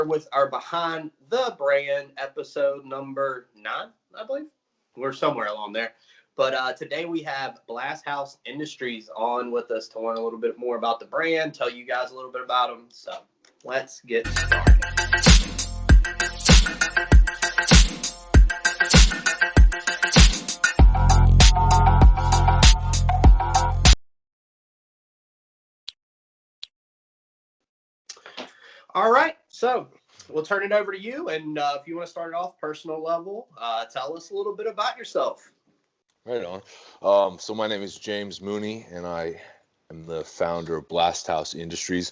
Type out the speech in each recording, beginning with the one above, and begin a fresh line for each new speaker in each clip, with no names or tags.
with our Behind the Brand episode number 9, I believe. We're somewhere along there. But today we have BLASTHOUSE Industries on with us to learn a little bit more about the brand, tell you guys a little bit about them. So let's get started. All right, so we'll turn it over to you, and if you want to start it off personal level, tell us a little bit about yourself.
Right on. So my name is James Mooney, and I am the founder of BLASTHOUSE Industries.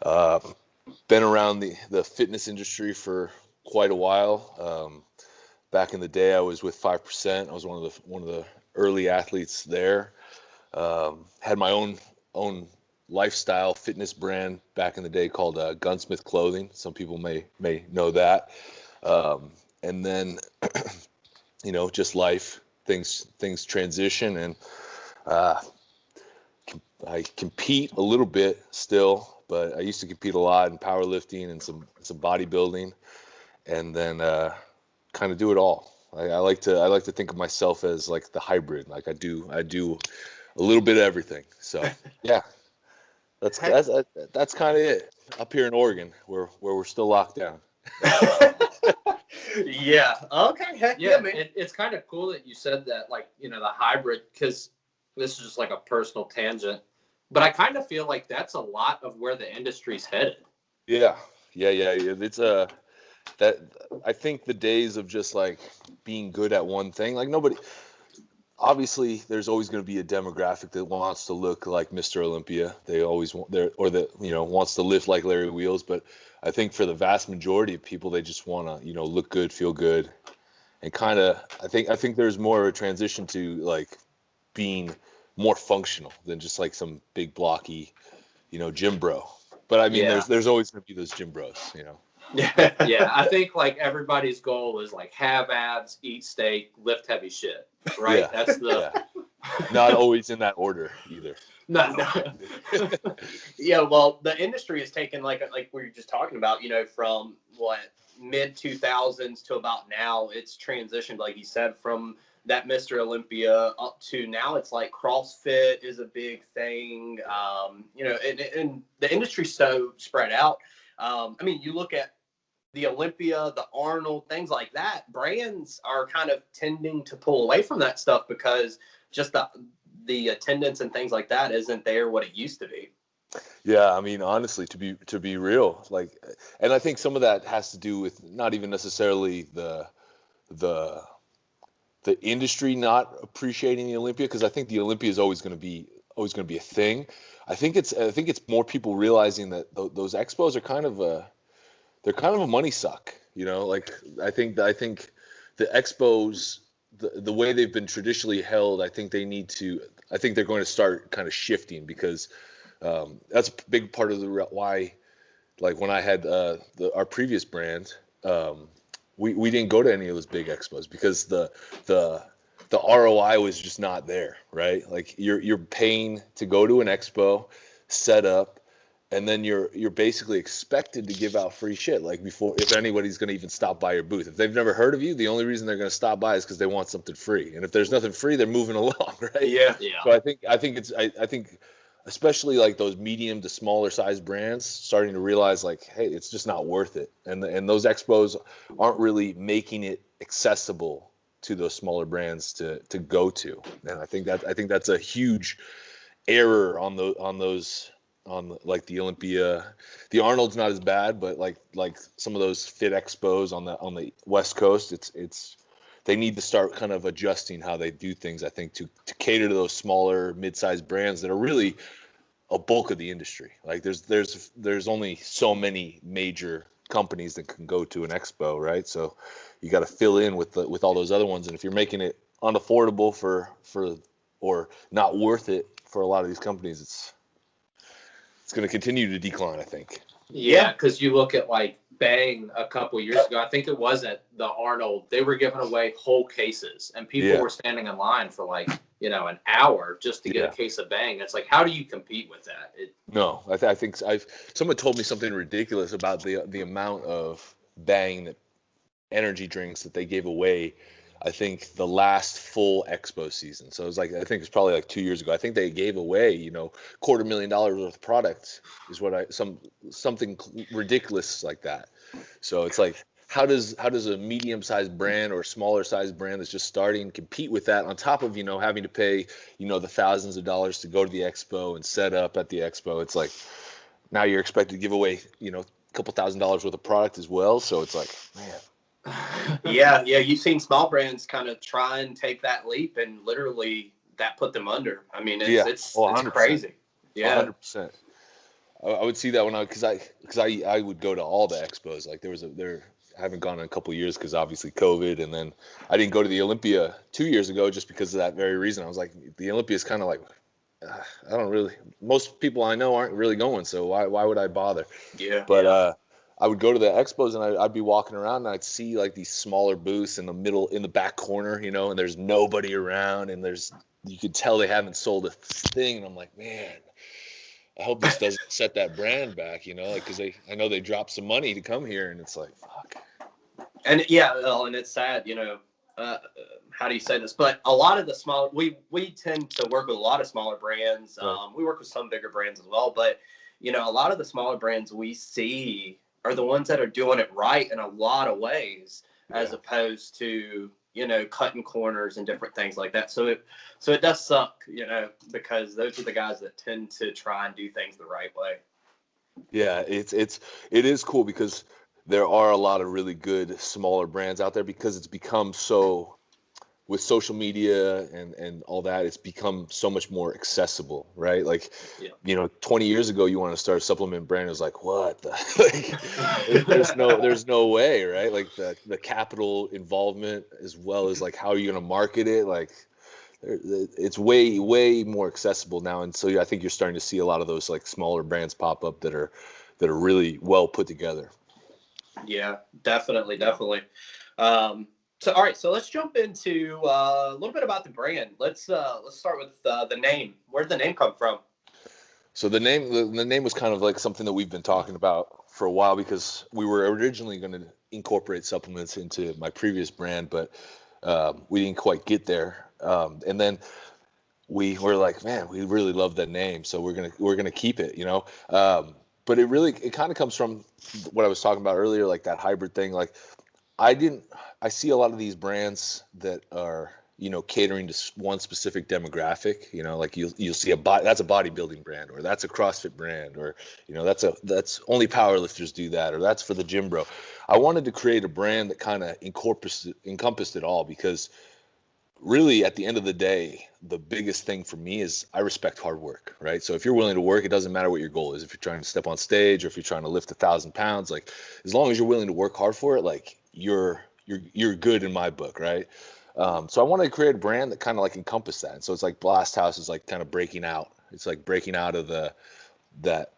Been around the fitness industry for quite a while. Back in the day, I was with 5%. I was one of the early athletes there. Had my own lifestyle fitness brand back in the day called Gunsmith Clothing. Some people may know that. And then, just life, things transition, and I compete a little bit still, but I used to compete a lot in powerlifting and some bodybuilding, and then kind of do it all. I like to think of myself as like the hybrid. Like I do a little bit of everything. So yeah. That's kind of it up here in Oregon, where we're still locked down.
Yeah. Okay. Heck yeah, man.
It's kind of cool that you said that, like, the hybrid, because this is just like a personal tangent, but I kind of feel like that's a lot of where the industry's headed.
Yeah. It's that I think the days of just like being good at one thing, like nobody. Obviously, there's always going to be a demographic that wants to look like Mr. Olympia. They always want wants to lift like Larry Wheels. But I think for the vast majority of people, they just want to, look good, feel good, and kind of. I think there's more of a transition to like being more functional than just like some big blocky, gym bro. But I mean, there's always going to be those gym bros,
Yeah, I think like everybody's goal is like have abs, eat steak, lift heavy shit, right?
Yeah.
That's the
not always in that order either.
No.
Yeah, well, the industry has taken like we were just talking about, from what mid 2000s to about now, it's transitioned, like you said, from that Mr. Olympia up to now. It's like CrossFit is a big thing, and the industry's so spread out. I mean, you look at the Olympia, the Arnold, things like that, brands are kind of tending to pull away from that stuff because just the attendance and things like that isn't there what it used to be.
Yeah, I mean, honestly, to be real, like, and I think some of that has to do with not even necessarily the industry not appreciating the Olympia, because I think the Olympia is always going to be a thing. I think it's more people realizing that those expos are kind of a money suck, like I think the expos, the way they've been traditionally held, I think they're going to start kind of shifting, because that's a big part of why, like when I had our previous brand, we didn't go to any of those big expos because the ROI was just not there, right? Like you're paying to go to an expo, set up, and then you're basically expected to give out free shit. Like before, if anybody's going to even stop by your booth, if they've never heard of you, the only reason they're going to stop by is because they want something free. And if there's nothing free, they're moving along, right?
Yeah.
So I think especially like those medium to smaller size brands starting to realize like, hey, it's just not worth it. And those expos aren't really making it accessible to those smaller brands to go to. And I think that's a huge error on like the Olympia. The Arnold's not as bad, but like some of those fit expos on the West Coast, it's they need to start kind of adjusting how they do things, I think, to cater to those smaller mid-sized brands that are really a bulk of the industry. Like there's only so many major companies that can go to an expo, right? So you got to fill in with all those other ones, and if you're making it unaffordable for or not worth it for a lot of these companies, it's going to continue to decline, I think.
Yeah, because you look at like Bang a couple years ago. I think it was at the Arnold. They were giving away whole cases, and people were standing in line for like, an hour just to get a case of Bang. It's like, how do you compete with that?
No, I think someone told me something ridiculous about the amount of Bang energy drinks that they gave away. I think the last full expo season. So it was like, I think it's probably like 2 years ago. I think they gave away, $250,000 worth of products is what something ridiculous like that. So it's like, how does a medium-sized brand or smaller sized brand that's just starting compete with that on top of, having to pay, the thousands of dollars to go to the expo and set up at the expo? It's like, now you're expected to give away, a couple $1,000s worth of product as well. So it's like, man.
Yeah, you've seen small brands kind of try and take that leap, and literally that put them under. I mean, it's crazy. Yeah,
100%. I would see that because I would go to all the expos. Like I haven't gone in a couple of years because obviously COVID, and then I didn't go to the Olympia 2 years ago just because of that very reason. I was like, the Olympia is kind of like, I don't really. Most people I know aren't really going, so why would I bother?
Yeah.
But I would go to the expos and I'd be walking around and I'd see like these smaller booths in the back corner, and there's nobody around, and you could tell they haven't sold a thing, and I'm like, man, I hope this doesn't set that brand back, because I know they dropped some money to come here, and it's like, fuck.
And and it's sad, how do you say this? But a lot of the small, we tend to work with a lot of smaller brands.
Right.
We work with some bigger brands as well, but a lot of the smaller brands we see are the ones that are doing it right in a lot of ways, as opposed to, cutting corners and different things like that. So it does suck, because those are the guys that tend to try and do things the right way.
Yeah, it is cool because there are a lot of really good smaller brands out there, because it's become so, with social media and all that, it's become so much more accessible, right? Like, 20 years ago, you want to start a supplement brand, it was like, what? There's no way, right? Like the capital involvement, as well as like how are you going to market it? Like, it's way, way more accessible now. And so I think you're starting to see a lot of those like smaller brands pop up that are really well put together.
Yeah, definitely. So, all right, so let's jump into a little bit about the brand. Let's start with the name. Where did the name come from?
So the name was kind of like something that we've been talking about for a while, because we were originally going to incorporate supplements into my previous brand, but we didn't quite get there. And then we were like, man, we really love that name, so we're gonna keep it, But it kind of comes from what I was talking about earlier, like that hybrid thing. Like, I see a lot of these brands that are, catering to one specific demographic, like you'll see that's a bodybuilding brand, or that's a CrossFit brand, or, that's only powerlifters do that, or that's for the gym bro. I wanted to create a brand that kind of encompassed it all, because really at the end of the day, the biggest thing for me is I respect hard work, right? So if you're willing to work, it doesn't matter what your goal is. If you're trying to step on stage, or if you're trying to lift 1,000 pounds, like, as long as you're willing to work hard for it, like, you're good in my book, right? So I wanted to create a brand that kind of like encompassed that. And so it's like BLASTHOUSE is like kind of breaking out. It's like breaking out of that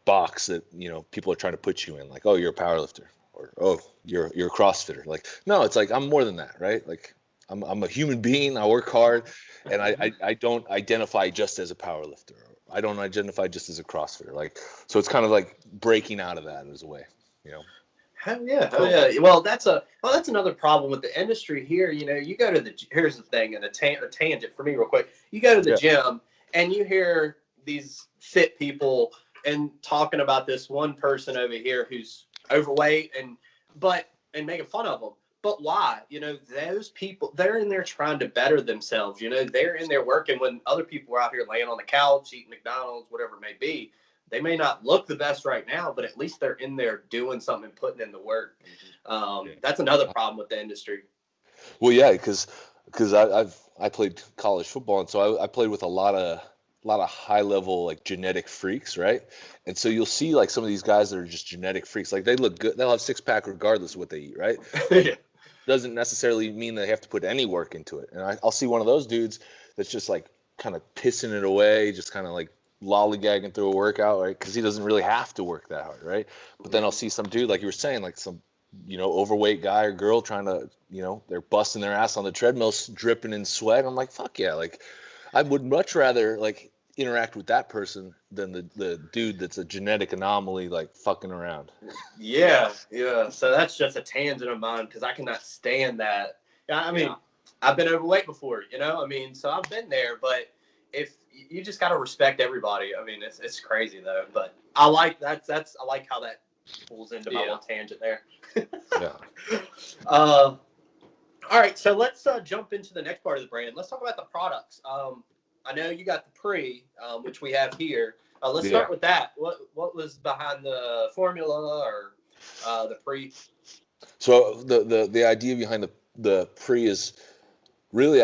box that, people are trying to put you in, like, oh, you're a powerlifter, or, oh, you're a CrossFitter. Like, no, it's like, I'm more than that, right? Like, I'm a human being. I work hard, and I don't identify just as a powerlifter. I don't identify just as a CrossFitter. Like, so it's kind of like breaking out of that as a way,
Hell yeah. Well, that's another problem with the industry here. You go to here's the thing, and a tangent for me real quick. You go to the gym and you hear these fit people and talking about this one person over here who's overweight and making fun of them. But why? Those people, they're in there trying to better themselves. They're in there working when other people are out here laying on the couch, eating McDonald's, whatever it may be. They may not look the best right now, but at least they're in there doing something and putting in the work. That's another problem with the industry.
Well, yeah, because I played college football, and so I played with a lot of high level like genetic freaks, right? And so you'll see like some of these guys that are just genetic freaks. Like, they look good, they'll have 6-pack regardless of what they eat, right?
Yeah.
Doesn't necessarily mean they have to put any work into it. And I'll see one of those dudes that's just like kind of pissing it away, just kind of like lollygagging through a workout, right? Because he doesn't really have to work that hard, right? But then I'll see some dude, like you were saying, like some, overweight guy or girl trying to, they're busting their ass on the treadmill, dripping in sweat. I'm like, fuck yeah. Like, I would much rather, like, interact with that person than the dude that's a genetic anomaly, like, fucking around.
Yeah. So that's just a tangent of mine because I cannot stand that. I mean, I've been overweight before, so I've been there, but if you just got to respect everybody. I mean, it's crazy though, but I like I like how that pulls into my little tangent there.
Yeah.
All right, so let's jump into the next part of the brand. Let's talk about the products. I know you got the pre, which we have here. Let's start with that. What was behind the formula or the pre?
So the idea behind the pre is really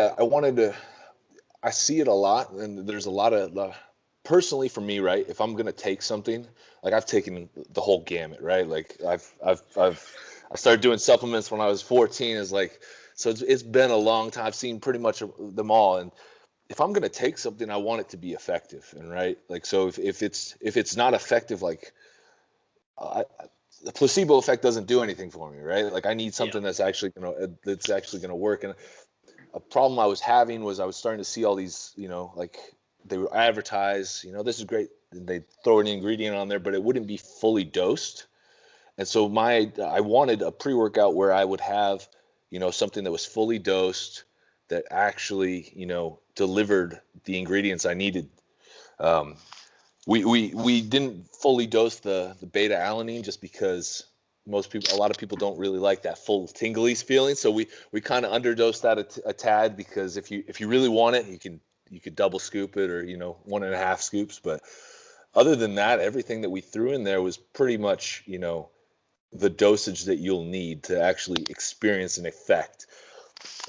I see it a lot, and there's a lot of personally for me, right? If I'm gonna take something, like I've taken the whole gamut, right? Like I started doing supplements when I was 14. Is like, so it's been a long time. I've seen pretty much them all, and if I'm gonna take something, I want it to be effective, and right, like so if it's not effective, like the placebo effect doesn't do anything for me, right? Like I need something that's actually gonna work. And a problem I was having was I was starting to see all these, like they were advertised, this is great. They throw an ingredient on there, but it wouldn't be fully dosed. And so I wanted a pre-workout where I would have, something that was fully dosed that actually, delivered the ingredients I needed. We didn't fully dose the beta alanine just because a lot of people don't really like that full tingly feeling. So we kind of underdosed that a tad, because if you really want it, you could double scoop it, or 1.5 scoops. But other than that, everything that we threw in there was pretty much the dosage that you'll need to actually experience an effect.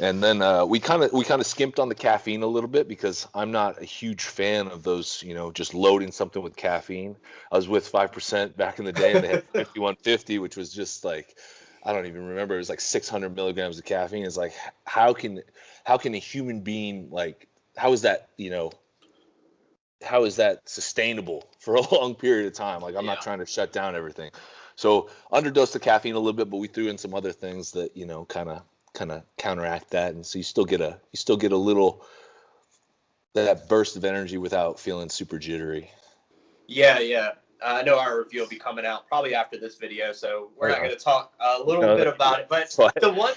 And then we kind of skimped on the caffeine a little bit, because I'm not a huge fan of those, just loading something with caffeine. I was with 5% back in the day, and they had 5150, which was just like, I don't even remember. It was like 600 milligrams of caffeine. It's like, how can a human being, like, how is that sustainable for a long period of time? Like, I'm not trying to shut down everything. So underdosed the caffeine a little bit, but we threw in some other things that, kind of counteract that, and so you still get a little that burst of energy without feeling super jittery.
Yeah. I know our review will be coming out probably after this video, so we're not going to talk a little bit about it. But the one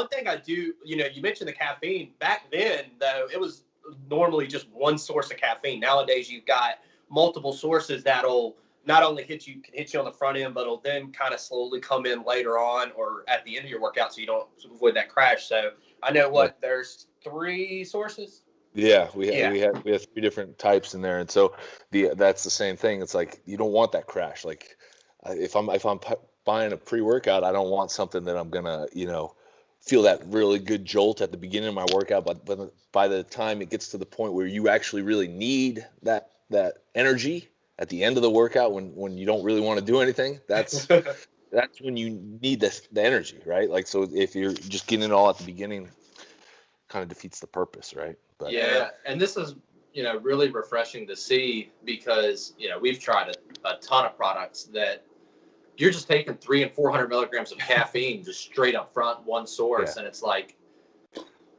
thing I do, you mentioned the caffeine. Back then, though, it was normally just one source of caffeine. Nowadays, you've got multiple sources that'll not only can hit you on the front end, but it'll then kind of slowly come in later on or at the end of your workout, so you don't avoid that crash. So I know there's 3 sources.
Yeah, we have 3 different types in there, and so that's the same thing. It's like you don't want that crash. Like if I'm buying a pre-workout, I don't want something that I'm gonna feel that really good jolt at the beginning of my workout, but by the time it gets to the point where you actually really need that energy at the end of the workout, when you don't really want to do anything, that's when you need the energy, right? Like, so if you're just getting it all at the beginning, kind of defeats the purpose, right? But
and this is really refreshing to see, because we've tried a ton of products that you're just taking 300 and 400 milligrams of caffeine just straight up front, one source, and it's like,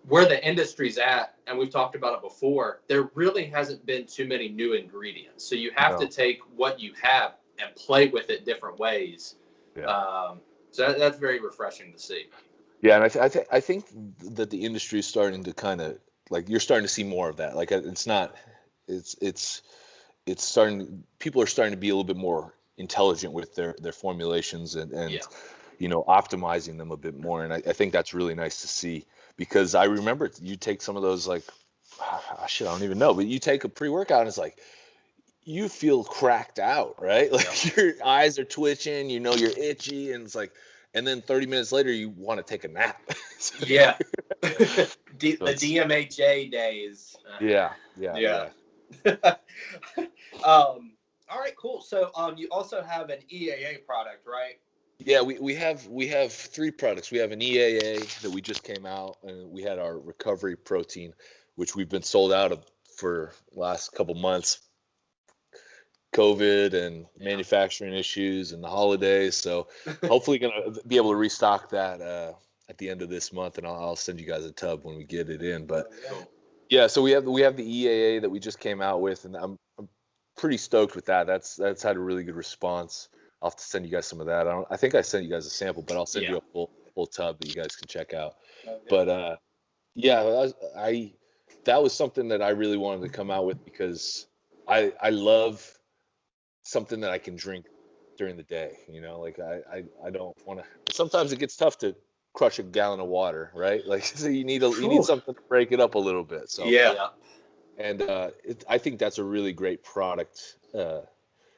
where the industry's at, and we've talked about it before, there really hasn't been too many new ingredients. So you have to take what you have and play with it different ways. So that's very refreshing to see.
Yeah, and I think that the industry is starting to kind of, like, you're starting to see more of that. Like, it's starting. People are starting to be a little bit more intelligent with their formulations and optimizing them a bit more. And I think that's really nice to see, because I remember you take some of those, like, shit, I don't even know, but you take a pre-workout and it's like, you feel cracked out, right? Like your eyes are twitching, you're itchy, and it's like, and then 30 minutes later you want to take a nap.
The DMHA days.
Yeah.
All right, cool. So you also have an EAA product, right?
Yeah, we have 3 products. We have an EAA that we just came out, and we had our recovery protein, which we've been sold out of for the last couple months. COVID and manufacturing issues and the holidays. So hopefully gonna be able to restock that at the end of this month, and I'll send you guys a tub when we get it in. But yeah, so we have the EAA that we just came out with, and I'm pretty stoked with that. That's had a really good response. I'll have to send you guys some of that. I think I sent you guys a sample, but I'll send you a full tub that you guys can check out. But yeah, that was something that I really wanted to come out with because I love something that I can drink during the day. Like I don't want to. Sometimes it gets tough to crush a gallon of water, right? Like so you need something to break it up a little bit. So
yeah.
And I think that's a really great product.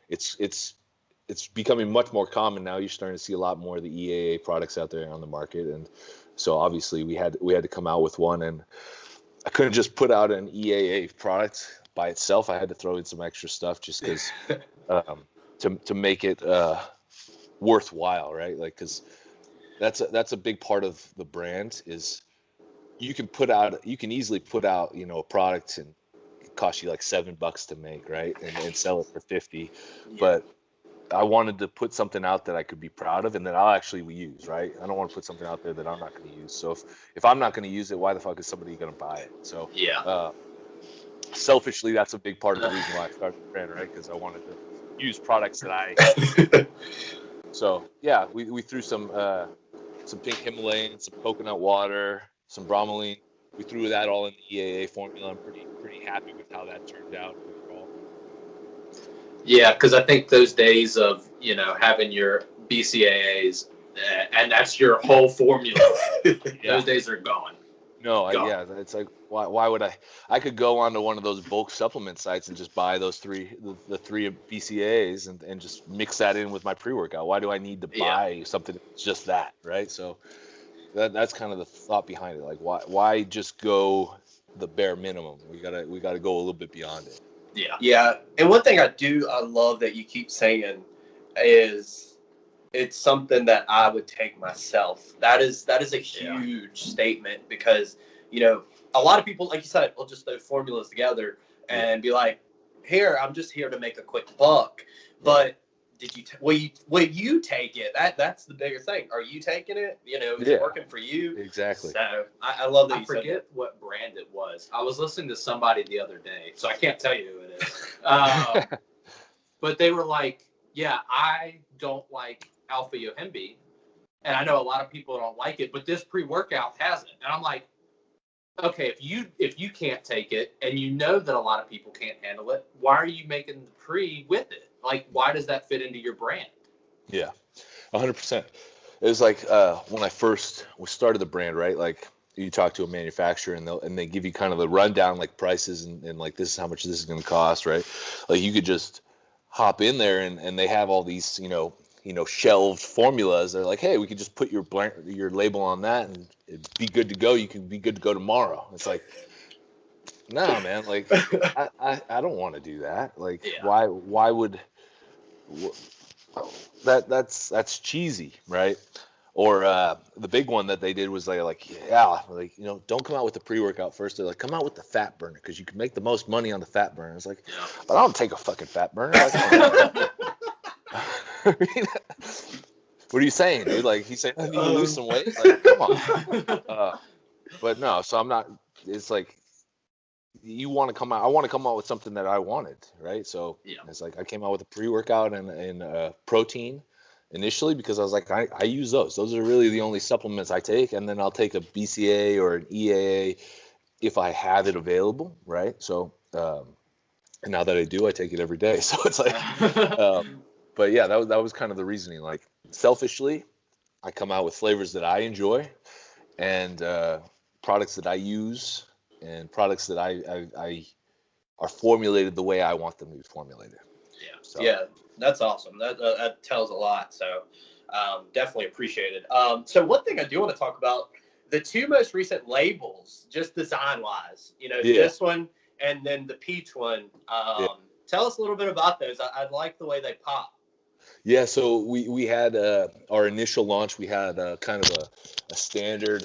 It's becoming much more common now. You're starting to see a lot more of the EAA products out there on the market, and so obviously we had to come out with one, and I couldn't just put out an EAA product by itself. I had to throw in some extra stuff just because to make it worthwhile, right? Like because that's a big part of the brand is you can easily put out a product and it costs you like $7 to make, right? And sell it for 50. But I wanted to put something out that I could be proud of and that I'll actually use, right? I don't want to put something out there that I'm not going to use. So if I'm not going to use it, why the fuck is somebody going to buy it? So selfishly, that's a big part of the reason why I started the brand, right? Because I wanted to use products that I. So yeah, we threw some pink Himalayan, some coconut water, some bromelain. We threw that all in the EAA formula. I'm pretty happy with how that turned out overall.
Yeah, because I think those days of having your BCAAs and that's your whole formula, those days are gone.
No, it's like why would I could go onto one of those bulk supplement sites and just buy those the three BCAAs and just mix that in with my pre-workout. Why do I need to buy something that's just that, right? So that's kind of the thought behind it. Like why just go the bare minimum? We gotta go a little bit beyond it.
Yeah. And one thing I love that you keep saying is it's something that I would take myself. That is a huge statement because, a lot of people, like you said, will just throw formulas together and be like, here, I'm just here to make a quick buck. But will you take it? That's the bigger thing. Are you taking it? Is it working for you?
Exactly.
So I love that
I forget what brand it was. I was listening to somebody the other day, so I can't tell you who it is. But they were like, yeah, I don't like Alpha Yohimbe, and I know a lot of people don't like it, but this pre-workout has it. And I'm like, okay, if you can't take it and you know that a lot of people can't handle it, why are you making the pre with it? Like, why does that fit into your brand?
Yeah, 100%. It was like when I first started the brand, right? Like you talk to a manufacturer and they give you kind of the rundown, like prices and like this is how much this is going to cost, right? Like you could just hop in there and they have all these, shelved formulas. They're like, hey, we could just put your label on that and it'd be good to go. You can be good to go tomorrow. It's like, nah, man. Like, I don't want to do that. Like, why would that's cheesy, right? Or the big one that they did was like don't come out with the pre-workout first. They're like, come out with the fat burner because you can make the most money on the fat burner. It's like, but I don't take a fucking fat burner. What are you saying, dude? Like he said, I need to lose some weight. Like, come on. But no, so I'm not. It's like you want to come out. I want to come out with something that I wanted, right? So it's like I came out with a pre-workout and protein initially because I was like, I use those. Those are really the only supplements I take, and then I'll take a BCA or an EAA if I have it available, right? So and now that I do, I take it every day. So it's like. But yeah, that was kind of the reasoning. Like selfishly, I come out with flavors that I enjoy, and products that I use, and products that I are formulated the way I want them to be formulated.
Yeah. So. Yeah, that's awesome. That tells a lot. So definitely appreciated. So one thing I do want to talk about the two most recent labels, just design wise. This one and then the peach one. Tell us a little bit about those. I like the way they pop.
Yeah, so we had our initial launch. We had kind of a standard.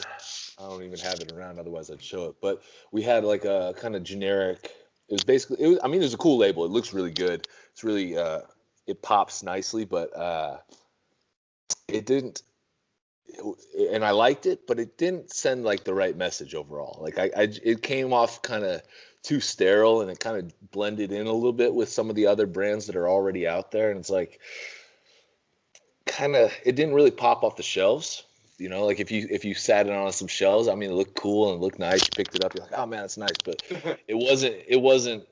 I don't even have it around, otherwise I'd show it. But we had like a kind of generic it was basically, I mean, it was a cool label. It looks really good. It's really, it pops nicely, but it didn't, and I liked it, but it didn't send like the right message overall. Like it came off kind of too sterile, and it kind of blended in a little bit with some of the other brands that are already out there. And it's like, kind of, it didn't really pop off the shelves. You know, like if you sat it on some shelves, I mean, it looked cool and it looked nice. You picked it up, you're like, oh man, it's nice. But it wasn't.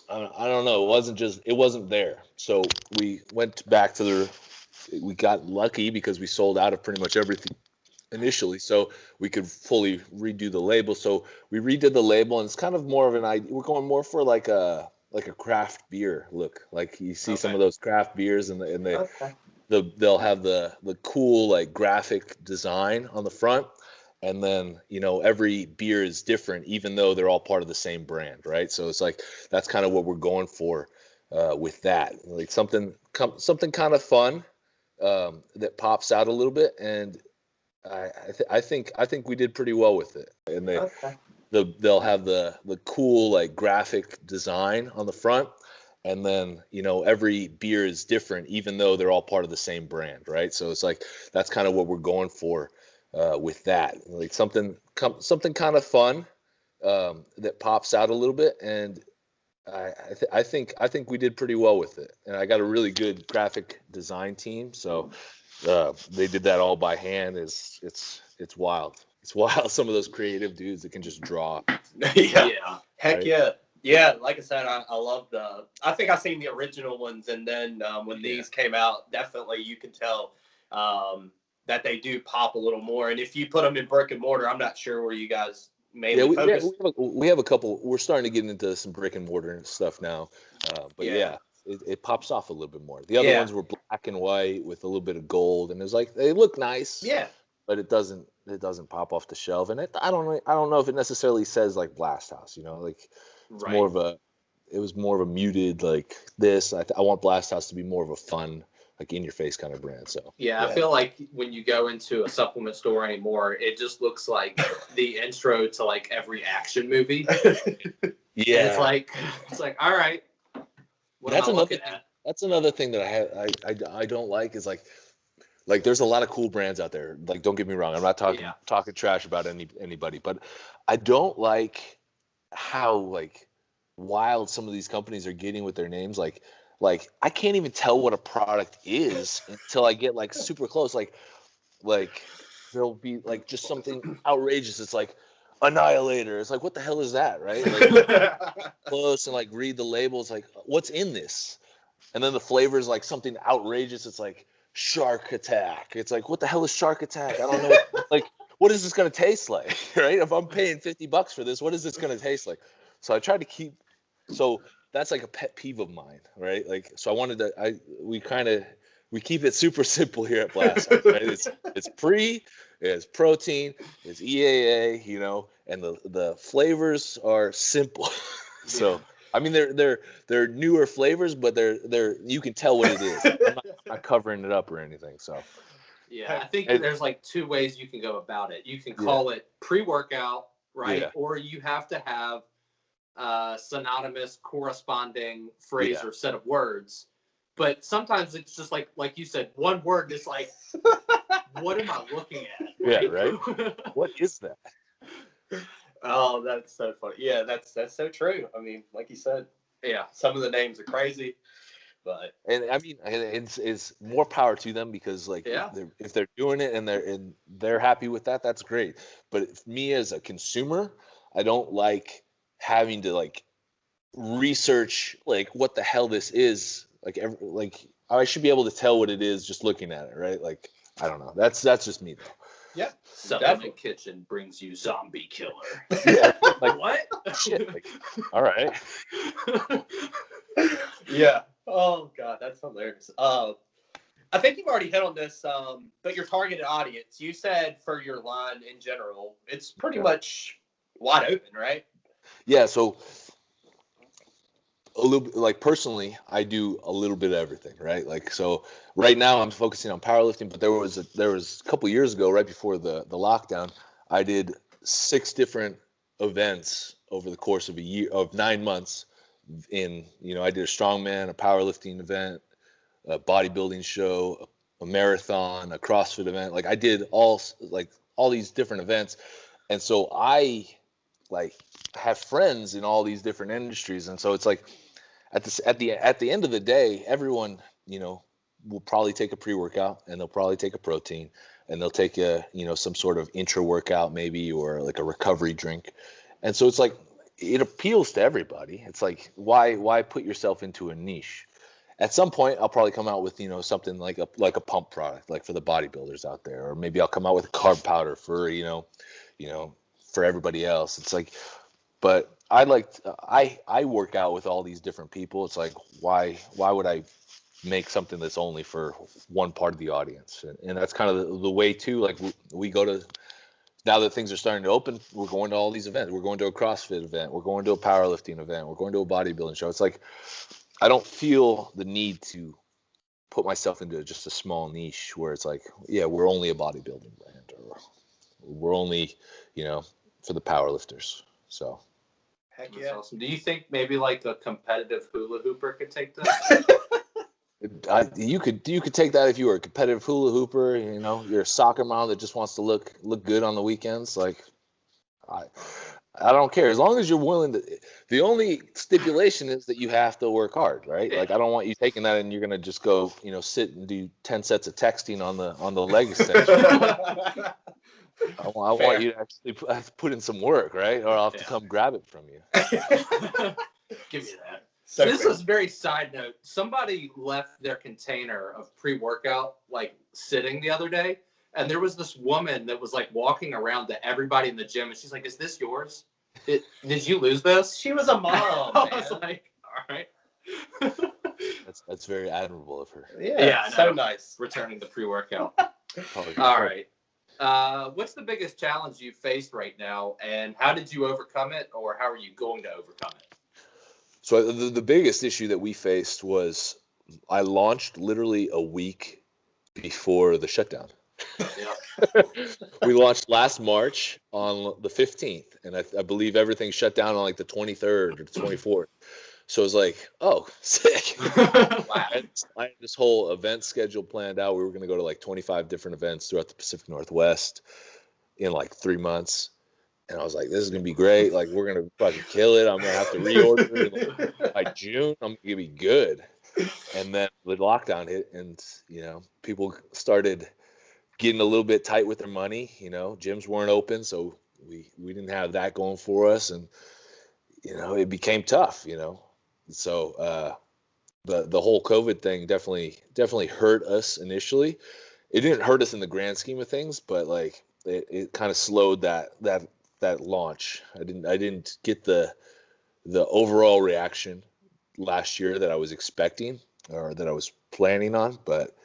I don't know. It wasn't there. So we went back to we got lucky because we sold out of pretty much everything initially, so we could fully redo the label. So we redid the label, and it's kind of more of an idea. We're going more for like a craft beer look. Like you see some of those craft beers, and they'll have the cool like graphic design on the front. And then, you know, every beer is different, even though they're all part of the same brand, right? So it's like, that's kind of what we're going for with that. Like something kind of fun that pops out a little bit. And I think we did pretty well with it. And they'll have the cool like graphic design on the front. And then, you know, every beer is different, even though they're all part of the same brand, right? So it's like, that's kind of what we're going for with that. Like something kind of fun that pops out a little bit. And I think we did pretty well with it. And I got a really good graphic design team. So they did that all by hand. It's wild. It's wild. Some of those creative dudes that can just draw.
Yeah. Heck
right?
yeah. Yeah, like I said, I love I think I've seen the original ones, and then when these came out, definitely you can tell that they do pop a little more. And if you put them in brick and mortar, I'm not sure where you guys mainly focus.
We have a couple. We're starting to get into some brick and mortar and stuff now. But it pops off a little bit more. The other ones were black and white with a little bit of gold, and it's like they look nice.
Yeah.
But it doesn't pop off the shelf, and I don't know if it necessarily says like BLASTHOUSE, you know, like it's more of it was more of a muted like this. I want BLASTHOUSE to be more of a fun, like in your face kind of brand. So
I feel like when you go into a supplement store anymore, it just looks like the intro to like every action movie.
Yeah,
and it's like all right, what am I looking at?
That's another thing that I don't like is like there's a lot of cool brands out there. Like, don't get me wrong, I'm not talking trash about anybody, but I don't like how like wild some of these companies are getting with their names. Like I can't even tell what a product is until I get like super close. Like there'll be like just something outrageous. It's like Annihilator. It's like, what the hell is that, right? Like close and like read the labels. Like, what's in this? And then the flavor is like something outrageous. It's like Shark Attack. It's like, what the hell is Shark Attack? I don't know. Like, what is this going to taste like, right? If I'm paying $50 for this, what is this going to taste like? So I try to keep. So that's like a pet peeve of mine, right? Like, so I wanted to. We keep it super simple here at BLASTHOUSE, right? It's pre, it's protein, it's EAA, you know, and the flavors are simple. So I mean, they're newer flavors, but they're you can tell what it is. I'm not covering it up or anything. So
yeah, I think there's like two ways you can go about it. You can call it pre-workout, right?
Yeah.
Or you have to have synonymous corresponding phrase or set of words. But sometimes it's just like you said, one word is like, what am I looking at?
Right? Yeah, right. What is that?
Oh, that's so funny. Yeah, that's so true. I mean, like you said, some of the names are crazy, but
and I mean, it's more power to them because like if they're doing it and they're happy with that, that's great. But me as a consumer, I don't like having to like research like what the hell this is. Like I should be able to tell what it is just looking at it, right? Like I don't know. That's just me though.
Yeah.
Supplement Kitchen brings you Zombie Killer.
Yeah. Like
what?
Shit. Like, all right.
Yeah. Oh God, that's hilarious. I think you've already hit on this, but your targeted audience. You said for your line in general, it's pretty much wide open, right?
Yeah. So a little like personally, I do a little bit of everything, right? Like so right now I'm focusing on powerlifting, but there was a couple years ago, right before the lockdown, I did 6 different events over the course of 9 months. I did a strongman, a powerlifting event, a bodybuilding show, a marathon, a CrossFit event. Like I did all these different events. And so I have friends in all these different industries. And so it's like at the end of the day, everyone, will probably take a pre-workout, and they'll probably take a protein, and they'll take some sort of intra-workout maybe, or like a recovery drink. And so it's like, it appeals to everybody. It's like, why put yourself into a niche? At some point, I'll probably come out with, something like a pump product, like for the bodybuilders out there, or maybe I'll come out with a carb powder for, for everybody else. It's like, but I work out with all these different people. It's like, why would I make something that's only for one part of the audience? And that's kind of the way too. Like we go to, now that things are starting to open, we're going to all these events. We're going to a CrossFit event. We're going to a powerlifting event. We're going to a bodybuilding show. It's like, I don't feel the need to put myself into just a small niche where it's like, yeah, we're only a bodybuilding brand, or we're only, for the powerlifters. So.
Heck
That's
yeah.
awesome. Do you think maybe like a competitive hula hooper could take this?
You could take that if you were a competitive hula hooper. You're a soccer mom that just wants to look good on the weekends. Like, I don't care, as long as you're willing to. The only stipulation is that you have to work hard, right? Like, I don't want you taking that and you're gonna just go, sit and do 10 sets of texting on the leg extension. I want you to actually put in some work, right? Or I'll have to come grab it from you.
Give me that.
So
this
fair.
is very side note. Somebody left their container of pre-workout sitting the other day, and there was this woman that was walking around to everybody in the gym, and she's like, "Is this yours? Did you lose this?"
She was a mom.
I was like, "All right."
That's very admirable of her.
Yeah, so nice.
Returning the pre-workout.
Probably.
All right. What's the biggest challenge you faced right now, and how did you overcome it, or how are you going to overcome it?
So the biggest issue that we faced was I launched literally a week before the shutdown.
Yeah.
We launched last March on the 15th, and I believe everything shut down on the 23rd or the 24th. So it was like, oh, sick.
Wow.
I had this whole event schedule planned out. We were going to go to 25 different events throughout the Pacific Northwest in 3 months. And I was like, this is going to be great. We're going to fucking kill it. I'm going to have to reorder by June. I'm going to be good. And then the lockdown hit, and, people started getting a little bit tight with their money. Gyms weren't open, so we didn't have that going for us. And, it became tough, So the whole COVID thing definitely hurt us initially. It didn't hurt us in the grand scheme of things, but it kind of slowed that launch. I didn't get the overall reaction last year that I was expecting or that I was planning on, but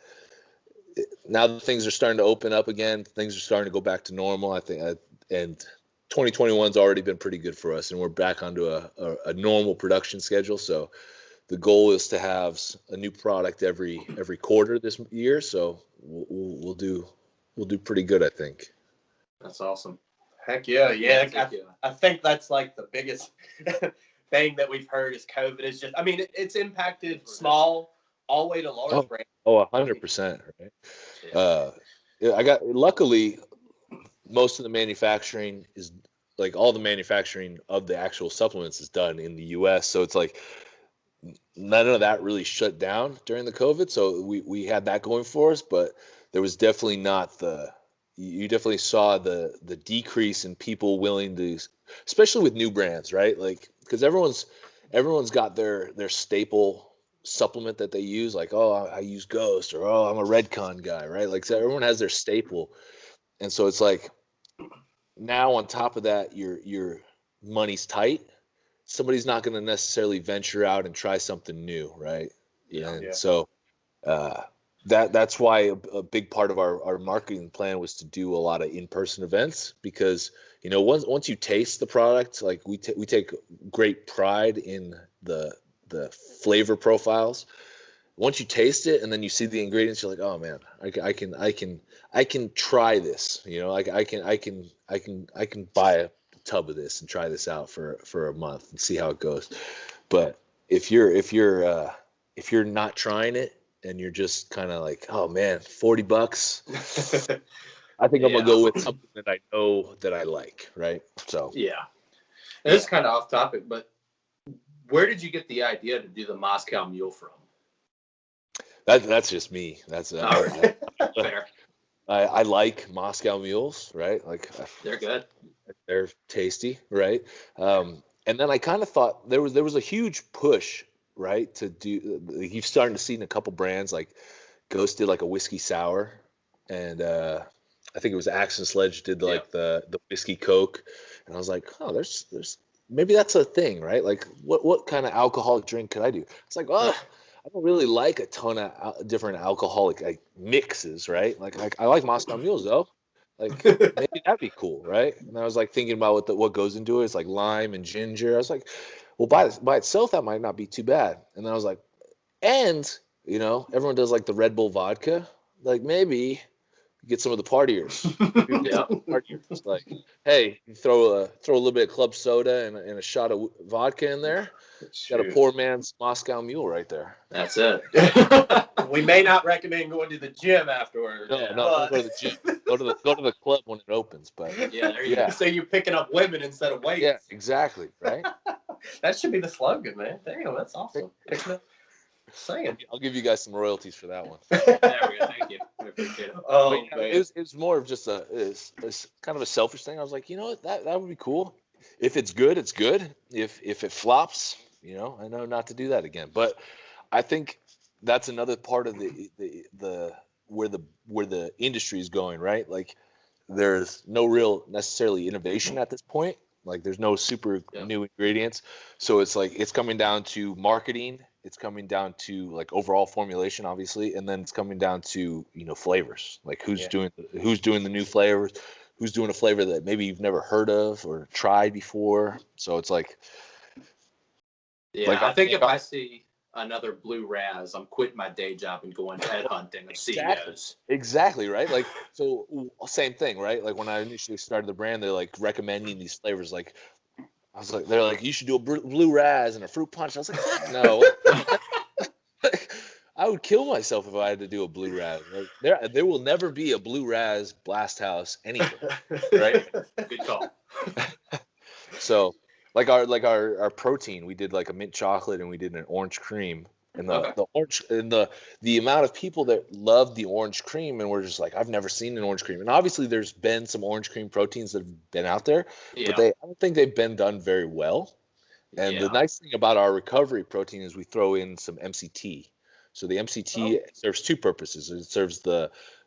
now that things are starting to open up again, things are starting to go back to normal. I think, and 2021's already been pretty good for us, and we're back onto a normal production schedule. So the goal is to have a new product every quarter this year. So we'll do pretty good, I think.
That's awesome.
Heck yeah.
Heck yeah.
I think that's the biggest thing that we've heard is COVID is just, it's impacted small all the way to large brands.
Oh, 100%. Right. Yeah. Luckily, most of the manufacturing is all the manufacturing of the actual supplements is done in the US. So it's none of that really shut down during the COVID. So we had that going for us, but there was definitely not you definitely saw the decrease in people willing to, especially with new brands, right? Because everyone's got their staple supplement that they use, I use Ghost, or I'm a Redcon guy, right? So everyone has their staple. And so it's now on top of that, your money's tight. Somebody's not going to necessarily venture out and try something new, right?
Yeah.
So that's why a big part of our marketing plan was to do a lot of in-person events, because once you taste the product, we take great pride in the flavor profiles. Once you taste it and then you see the ingredients, you're like, oh man, I can try this. I can buy tub of this and try this out for a month and see how it goes. But if you're not trying it and you're just kind of like, oh man, $40, I think I'm gonna go with something that I know that I like, right? So
yeah. And this is kind of off topic, but where did you get the idea to do the Moscow Mule from?
That's just me. That's
Fair.
I like Moscow mules, right? Like
They're good.
they're tasty, right? And then I kind of thought there was a huge push, right, to do. You're starting to see in a couple brands like Ghost did like a whiskey sour, and I think it was Axe and Sledge did like the whiskey Coke, and I was like, oh, there's maybe that's a thing, right? Like what kind of alcoholic drink could I do? It's like, oh, I don't really like a ton of different alcoholic like mixes, right? Like I like Moscow Mules though. Like maybe that'd be cool, right? And I was like thinking about what goes into it. It's like lime and ginger. I was like, well, by itself that might not be too bad. And then I was like, and everyone does like the Red Bull vodka. Like maybe get some of the partiers. Partiers. Like, hey, you throw a little bit of club soda and a shot of vodka in there. Got a poor man's Moscow Mule right there.
That's it.
We may not recommend going to the gym afterwards.
No, don't go to the gym. Go to the club when it opens. But
yeah, there you go.
So you're picking up women instead of weights.
Yeah, exactly. Right.
That should be the slogan, man. Damn, that's awesome. Picking up. Saying.
I'll give you guys some royalties for that one.
There we go. Thank you. I appreciate it.
Oh,
man.
it
was more of just it's kind of a selfish thing. I was like, that would be cool. If it's good, it's good. If it flops, I know not to do that again. But I think that's another part of the where the industry is going, right? Like there's no real necessarily innovation at this point. Like there's no super new ingredients. So it's like it's coming down to marketing. It's coming down to like overall formulation, obviously, and then it's coming down to flavors. Like who's doing the new flavors, who's doing a flavor that maybe you've never heard of or tried before. So it's like,
I think if I see another Blue Raz, I'm quitting my day job and going headhunting of CEOs.
Exactly, right? Like so, same thing, right? Like when I initially started the brand, they're like recommending these flavors, like. They're like, you should do a Blue Raz and a fruit punch. I was like, fuck no. I would kill myself if I had to do a Blue Raz. Like, there will never be a Blue Raz BLASTHOUSE anything, right?
Good call.
So, like our protein, we did like a mint chocolate and we did an orange cream. And the orange and the amount of people that love the orange cream, and we're just like, I've never seen an orange cream. And obviously there's been some orange cream proteins that have been out there, but I don't think they've been done very well. And the nice thing about our recovery protein is we throw in some MCT. So the MCT serves two purposes. It serves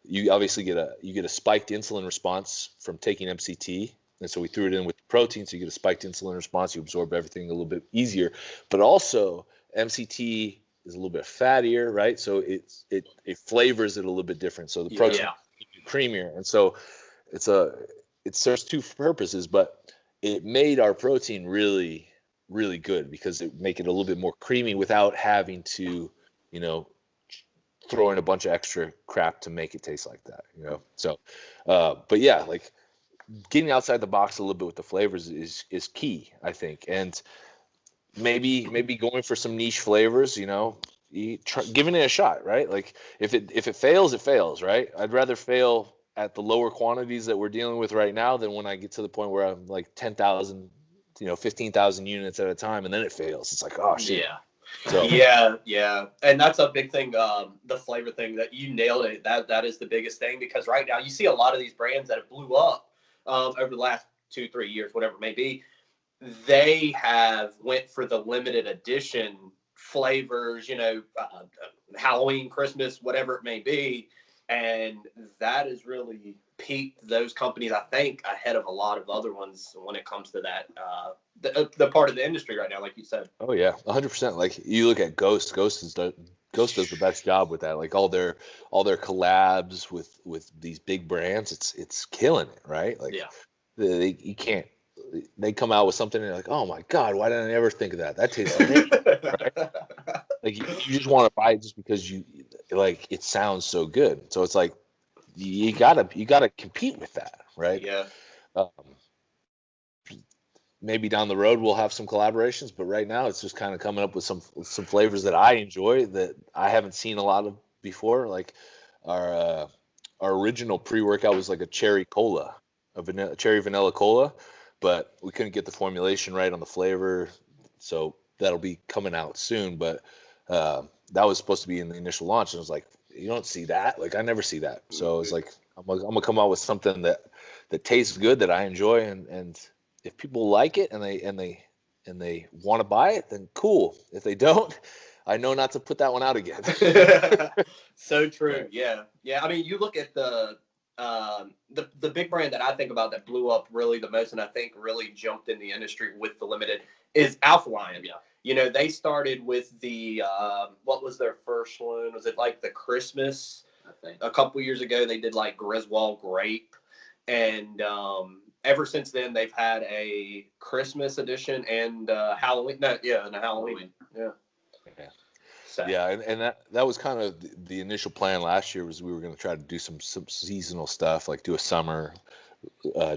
you obviously get a spiked insulin response from taking MCT. And so we threw it in with the protein, so you get a spiked insulin response. You absorb everything a little bit easier. But also MCT is a little bit fattier, right? So it flavors it a little bit different. So the protein is creamier, and so it serves two purposes. But it made our protein really, really good because it make it a little bit more creamy without having to, throw in a bunch of extra crap to make it taste like that, So, but yeah, like getting outside the box a little bit with the flavors is key, I think, and. Maybe going for some niche flavors, giving it a shot, right? Like if it fails, it fails, right? I'd rather fail at the lower quantities that we're dealing with right now than when I get to the point where I'm like 10,000, 15,000 units at a time, and then it fails. It's like, oh shit.
Yeah. So. Yeah. And that's a big thing, the flavor thing that you nailed it. That is the biggest thing, because right now you see a lot of these brands that have blew up over the last 2-3 years, whatever it may be. They have went for the limited edition flavors, Halloween, Christmas, whatever it may be. And that has really peaked those companies, I think, ahead of a lot of other ones when it comes to that, the part of the industry right now, like you said.
Oh, yeah, 100%. Like you look at Ghost does the best job with that. Like all their collabs with these big brands, it's killing it, right? Like you can't. They come out with something and you're like, oh my God, why didn't I ever think of that? That tastes amazing, right? Like you just want to buy it just because it sounds so good. So it's like you gotta compete with that, right?
Yeah.
maybe down the road we'll have some collaborations, but right now it's just kind of coming up with some flavors that I enjoy that I haven't seen a lot of before. Like our original pre-workout was like a cherry cola, cherry vanilla cola, but we couldn't get the formulation right on the flavor, so that'll be coming out soon. But that was supposed to be in the initial launch, and I was like, you don't see that. Like I never see that. So it's like I'm gonna come out with something that tastes good, that I enjoy, and if people like it and they want to buy it, then cool. If they don't, I know not to put that one out again.
So true. Yeah. I mean, you look at the big brand that I think about that blew up really the most, and I think really jumped in the industry with the limited, is Alpha Lion.
Yeah.
You know, they started with the what was their first one? Was it like the Christmas?
I think
A couple years ago, they did like Griswold Grape, and ever since then they've had a Christmas edition and Halloween. No, yeah, and a Halloween. Yeah. So.
Yeah, and that was kind of the initial plan last year, was we were going to try to do some seasonal stuff, like do a summer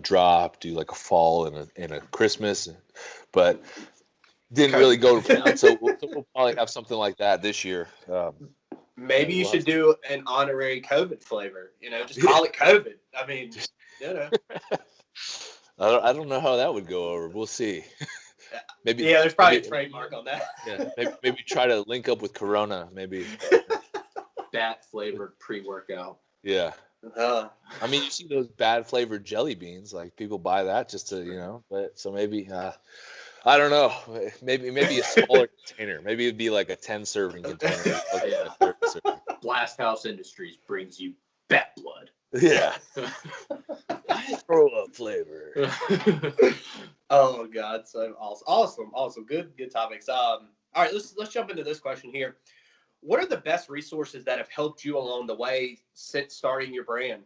drop, do like a fall and a Christmas, but didn't really go to plan. So we'll probably have something like that this year.
Maybe you should do an honorary COVID flavor. You know, just call it COVID. I mean, you know.
I don't know how that would go over. We'll see. Maybe.
Yeah, there's probably a trademark on that.
Yeah, maybe try to link up with Corona. Maybe.
bat flavored pre-workout.
Yeah.
Uh,
I mean, you see those bad flavored jelly beans. Like people buy that just to, But so maybe. I don't know. Maybe a smaller container. Maybe it'd be like a 10-serving container.
Yeah. BLASTHOUSE Industries brings you bat blood.
Yeah. Throw up flavor.
Oh God, so awesome. Good topics. All right, let's jump into this question here. What are the best resources that have helped you along the way since starting your brand?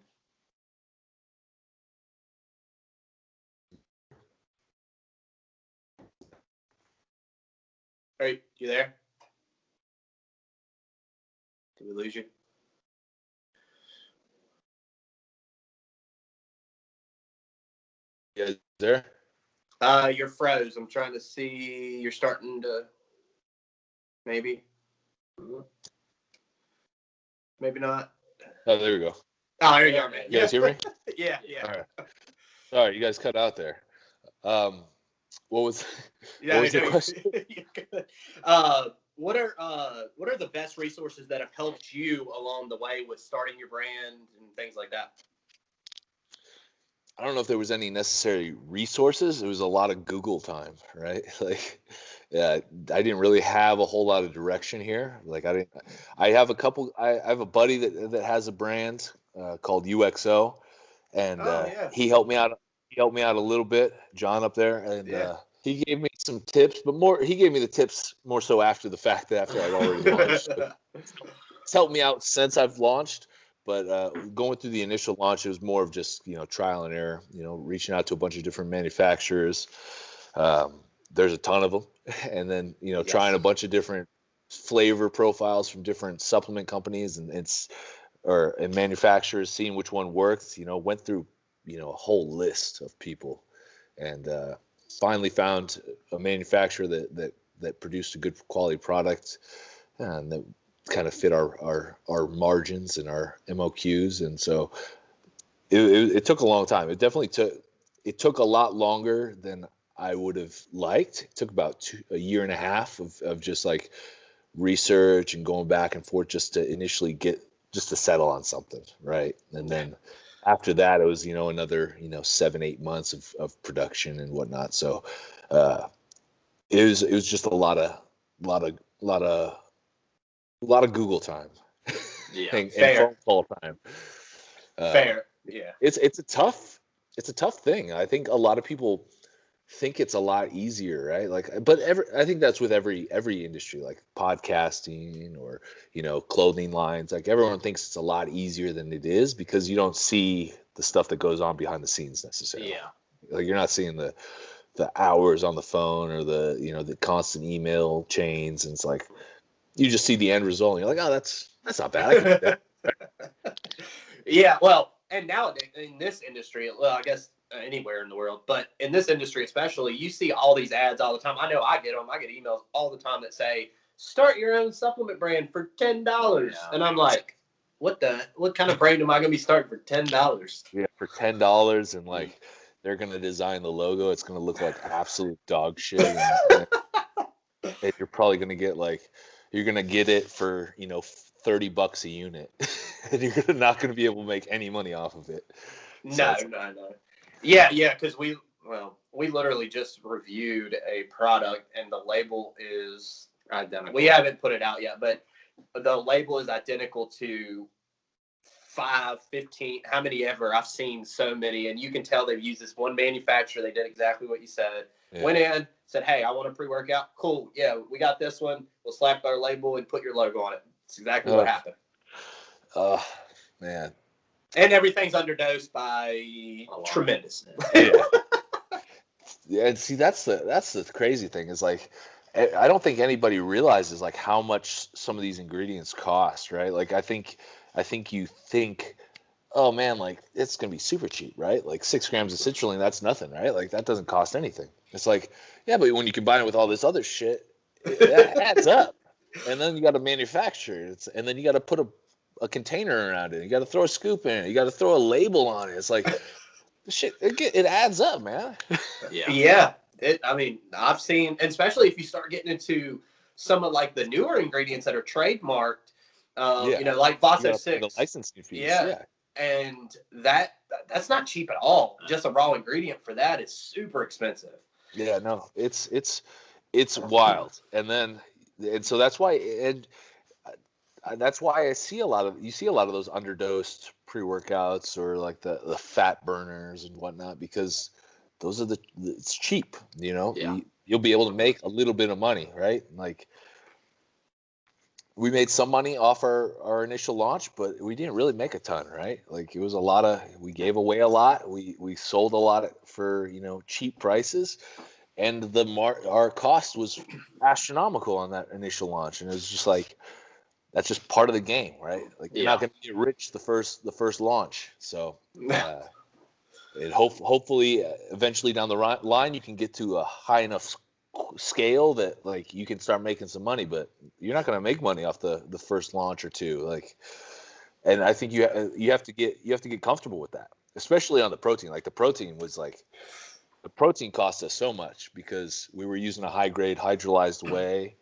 Hey, you there? Did we lose you?
You guys there?
You're froze. I'm trying to see. You're starting to. Maybe not.
Oh, there we go.
Oh, there you are, man.
You guys hear me?
Yeah.
All right. Sorry, you guys cut out there. What was the question?
You're good. What are the best resources that have helped you along the way with starting your brand and things like that?
I don't know if there was any necessary resources. It was a lot of Google time, right? Like, yeah, I didn't really have a whole lot of direction here. Like, I have a buddy that has a brand called UXO, and he helped me out. He helped me out a little bit, John up there, and he gave me some tips, but he gave me the tips more so after the fact, after I'd already launched. It's helped me out since I've launched. But going through the initial launch, it was more of just, trial and error, reaching out to a bunch of different manufacturers. There's a ton of them. And then, trying a bunch of different flavor profiles from different supplement companies and manufacturers, seeing which one works, went through, a whole list of people, and finally found a manufacturer that produced a good quality product, and that kind of fit our margins and our MOQs. And so it took a long time. It definitely took a lot longer than I would have liked. It took about a year and a half of just like research and going back and forth just to settle on something, right? And then after that, it was, another, 7-8 months of production and whatnot. So it was just a lot of Google time.
Yeah,
and phone call time.
Fair. Yeah.
It's a tough thing. I think a lot of people think it's a lot easier, right? Like, but I think that's with every industry, like podcasting or, clothing lines. Like everyone thinks it's a lot easier than it is because you don't see the stuff that goes on behind the scenes necessarily.
Yeah.
Like you're not seeing the hours on the phone or the constant email chains. And it's like, you just see the end result and you're like, oh, that's not bad. I can do that.
Yeah, well, and nowadays in this industry, well, I guess anywhere in the world, but in this industry especially, you see all these ads all the time. I know I get them. I get emails all the time that say, start your own supplement brand for $10.
Yeah.
And I'm like, what kind of brand am I going to be starting for $10?
Yeah, for $10, and like they're gonna design the logo. It's gonna look like absolute dog shit. And you're probably gonna get you're gonna get it for $30 a unit, and you're not gonna be able to make any money off of it.
No. Yeah, because we literally just reviewed a product, and the label is
identical.
We haven't put it out yet, but the label is identical to 5, 15, how many ever. I've seen so many, and you can tell they've used this one manufacturer. They did exactly what you said. Yeah. Went in, said, hey, I want a pre-workout. Cool. Yeah, we got this one. We'll slap our label and put your logo on it. It's exactly what happened.
Oh, man.
And everything's underdosed by tremendousness.
Yeah. Yeah, and see, that's the crazy thing is like, I don't think anybody realizes like how much some of these ingredients cost, right? Like I think you think, oh man, like it's gonna be super cheap, right? Like 6 grams of citrulline, that's nothing, right? Like that doesn't cost anything. It's like, yeah, but when you combine it with all this other shit, that adds up. And then you got to manufacture it, and then you got to put a container around it. You got to throw a scoop in it. You got to throw a label on it. It's like, shit, it adds up, man.
Yeah. I've seen, especially if you start getting into some of like the newer ingredients that are trademarked, like BLASTHOUSE 6.
The licensing fees.
Yeah. And that's not cheap at all. Just a raw ingredient for that is super expensive.
Yeah, no, it's wild. And so that's why, that's why you see a lot of those underdosed pre-workouts or like the fat burners and whatnot, because those are it's cheap,
Yeah.
You'll be able to make a little bit of money, right? Like we made some money off our initial launch, but we didn't really make a ton, right? Like it was we gave away a lot. We sold a lot for, cheap prices, and our cost was astronomical on that initial launch. And it was just like, that's just part of the game, right? Like you're not going to get rich the first launch. So hopefully eventually down the line you can get to a high enough scale that like you can start making some money, but you're not going to make money off the first launch or two. Like, and I think you have to get comfortable with that, especially on the protein. Like the protein cost us so much because we were using a high grade hydrolyzed whey.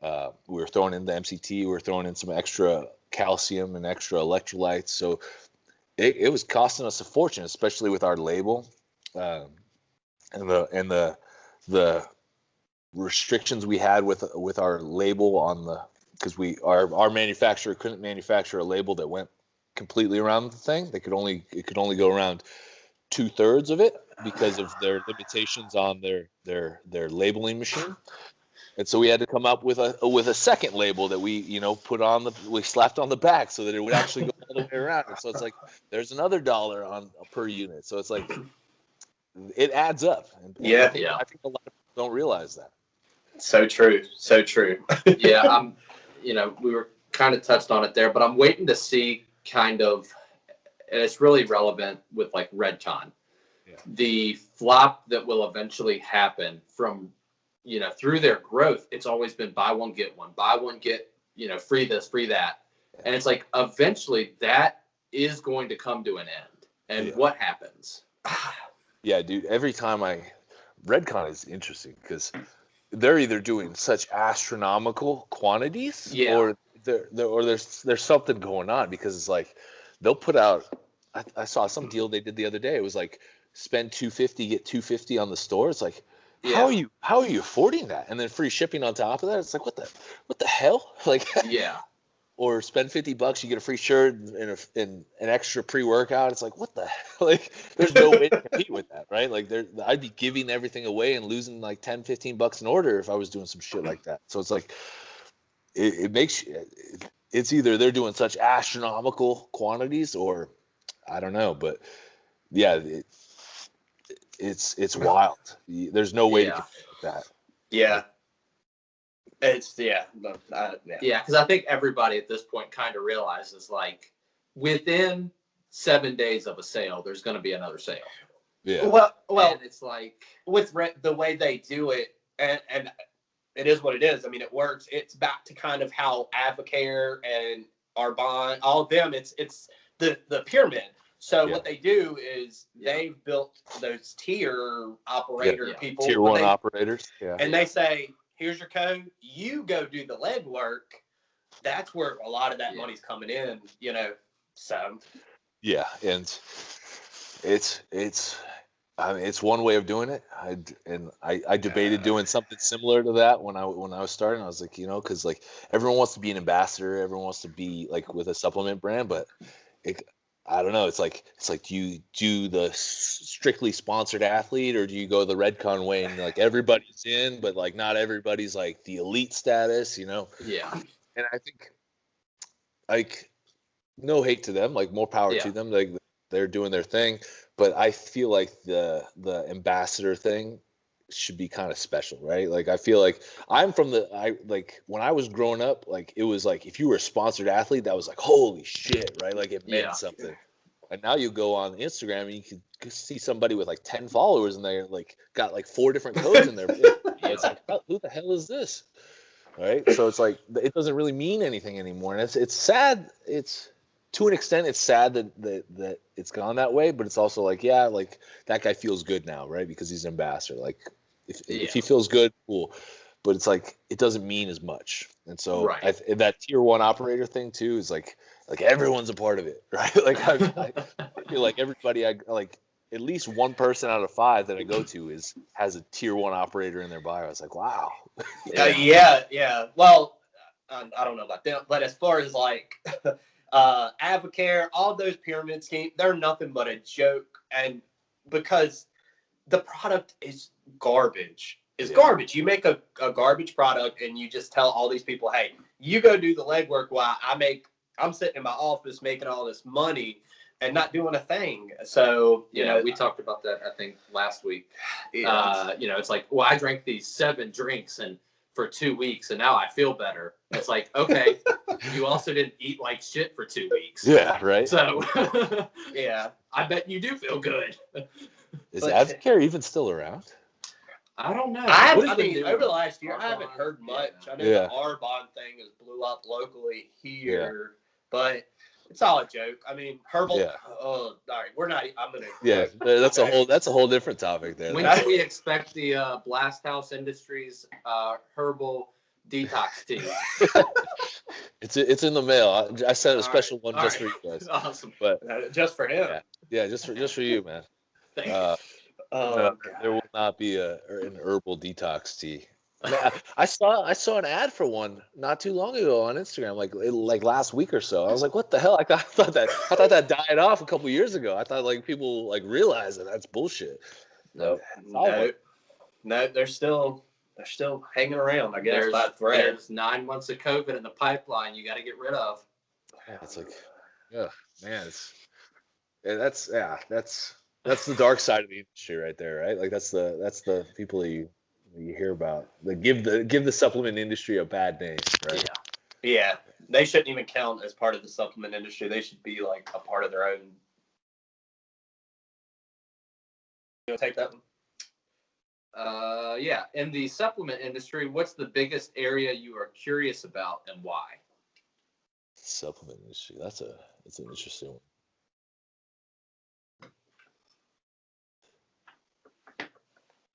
We were throwing in the MCT, we were throwing in some extra calcium and extra electrolytes. So it was costing us a fortune, especially with our label, and the restrictions we had with our label because our manufacturer couldn't manufacture a label that went completely around the thing. It could only go around 2/3 of it because of their limitations on their labeling machine. And so we had to come up with a second label that we we slapped on the back so that it would actually go all the way around. And so it's like there's another $1 per unit. So it's like it adds up. And I think a lot of people don't realize that.
So true.
Yeah, we were kind of touched on it there, but I'm waiting to see kind of, and it's really relevant with like Redcon, the flop that will eventually happen from, through their growth. It's always been buy one, get one, free this, free that. And it's like, eventually that is going to come to an end. And what happens?
Yeah, dude, every time Redcon is interesting because they're either doing such astronomical quantities or there's something going on, because it's like they'll put out, I saw some deal they did the other day. It was like spend $250, get $250 on the store. It's like, how are you affording that? And then free shipping on top of that. It's like, what the hell? Like, or spend $50, you get a free shirt and an extra pre-workout. It's like, what the hell? Like, there's no way to compete with that, right? Like, I'd be giving everything away and losing like $10, $15 an order if I was doing some shit like that. So it's like, it makes it's either they're doing such astronomical quantities or I don't know, but yeah, it's wild. There's no way to compete with that.
Yeah. Because
I think everybody at this point kind of realizes, like, within 7 days of a sale, there's going to be another sale.
Yeah.
Well,
and it's like
with the way they do it, and it is what it is. I mean, it works. It's back to kind of how Advocare and Arbonne, all of them. It's the pyramid. So what they do is they've built those tier operator people,
tier one operators,
and they say, "Here's your code. You go do the legwork." That's where a lot of that money's coming in, you know. So
yeah, and it's I mean, it's one way of doing it. I debated doing something similar to that when I was starting. I was like, you know, because like everyone wants to be an ambassador, everyone wants to be like with a supplement brand, but I don't know. It's like do you do the strictly sponsored athlete, or do you go the Redcon way and like everybody's in, but like not everybody's like the elite status, you know?
Yeah.
And I think like no hate to them, like more power to them. Like they're doing their thing, but I feel like the ambassador thing should be kind of special, right? Like I feel like I'm from like when I was growing up, like it was like if you were a sponsored athlete, that was like holy shit, right? Like it meant something. And now you go on Instagram and you can see somebody with like 10 followers and they're like got like 4 different codes in there. It's like, who the hell is this? Right? So it's like it doesn't really mean anything anymore. And it's sad. It's to an extent it's sad that it's gone that way, but it's also like, yeah, like that guy feels good now, right? Because he's an ambassador. Like if he feels good, cool. But it's like it doesn't mean as much. And so that tier one operator thing too is like everyone's a part of it, right? Like I feel like everybody, I like at least one person out of 5 that I go to has a tier one operator in their bio. I was like, wow.
yeah. Well, I don't know about them, but as far as like Advocare, all those pyramid schemes, they're nothing but a joke. And because the product is garbage. It's garbage. You make a garbage product and you just tell all these people, hey, you go do the legwork while I'm sitting in my office making all this money and not doing a thing. So, you know,
we talked about that, I think, last week. You know, it's like, well, I drank these 7 drinks and for 2 weeks and now I feel better. It's like, okay, you also didn't eat like shit for 2 weeks.
Yeah, right.
So,
I
bet you do feel good.
Is Advocare even still around?
I don't know.
I mean, over the last year, I haven't heard much. I know the Arbonne thing has blew up locally here, but it's all a joke. I mean, herbal. All right, we're not. I'm gonna.
Yeah, that's a whole different topic there.
When can we expect the BLASTHOUSE Industries herbal detox tea?
It's in the mail. I sent a special one just for you guys.
Awesome.
But
just for him.
Yeah, just for you, man.
Thank you.
There will not be an herbal detox tea. I saw an ad for one not too long ago on Instagram, like last week or so. I was like, what the hell? I thought that died off a couple years ago. I thought like people like realize that that's bullshit.
No, they're still hanging around. I guess
there's 9 months of COVID in the pipeline. You got to get rid of.
Yeah, it's like, man, that's the dark side of the industry right there, right? Like that's the people that you hear about that give the supplement industry a bad name, right?
Yeah. They shouldn't even count as part of the supplement industry. They should be like a part of their own. You want to take that one?
In the supplement industry, what's the biggest area you are curious about and why?
Supplement industry. That's an interesting one.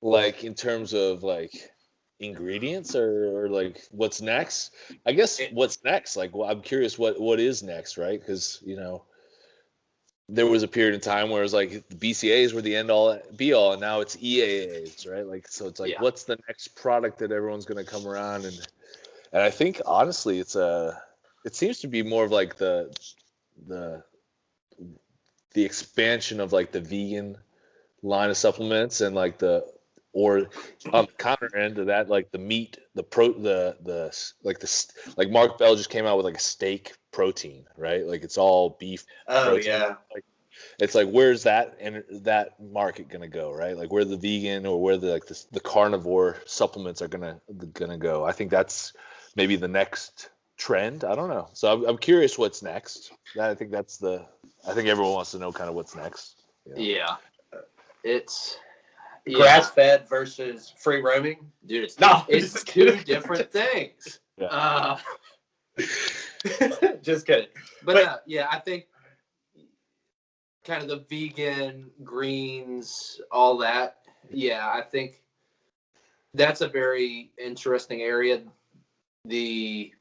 Like in terms of like ingredients or like what's next? I guess what's next? Like, well, I'm curious what is next, right? Because you know, there was a period in time where it was like the BCAAs were the end all be all, and now it's EAAs, right? Like, so it's like, what's the next product that everyone's gonna come around and I think honestly, it seems to be more of like the expansion of like the vegan line of supplements and like or on the counter end of that, like the meat, like Mark Bell just came out with like a steak protein, right? Like it's all beef. Protein. Like, it's like where's that market gonna go, right? Like where the vegan or where the carnivore supplements are gonna go. I think that's maybe the next trend. I don't know. So I'm curious what's next. I think everyone wants to know kind of what's next.
Yeah. It's
Grass fed versus free roaming.
dude.
It's
two different things.
Yeah.
Just kidding.
But yeah, I think kind of the vegan greens, all that. Yeah, I think that's a very interesting area. I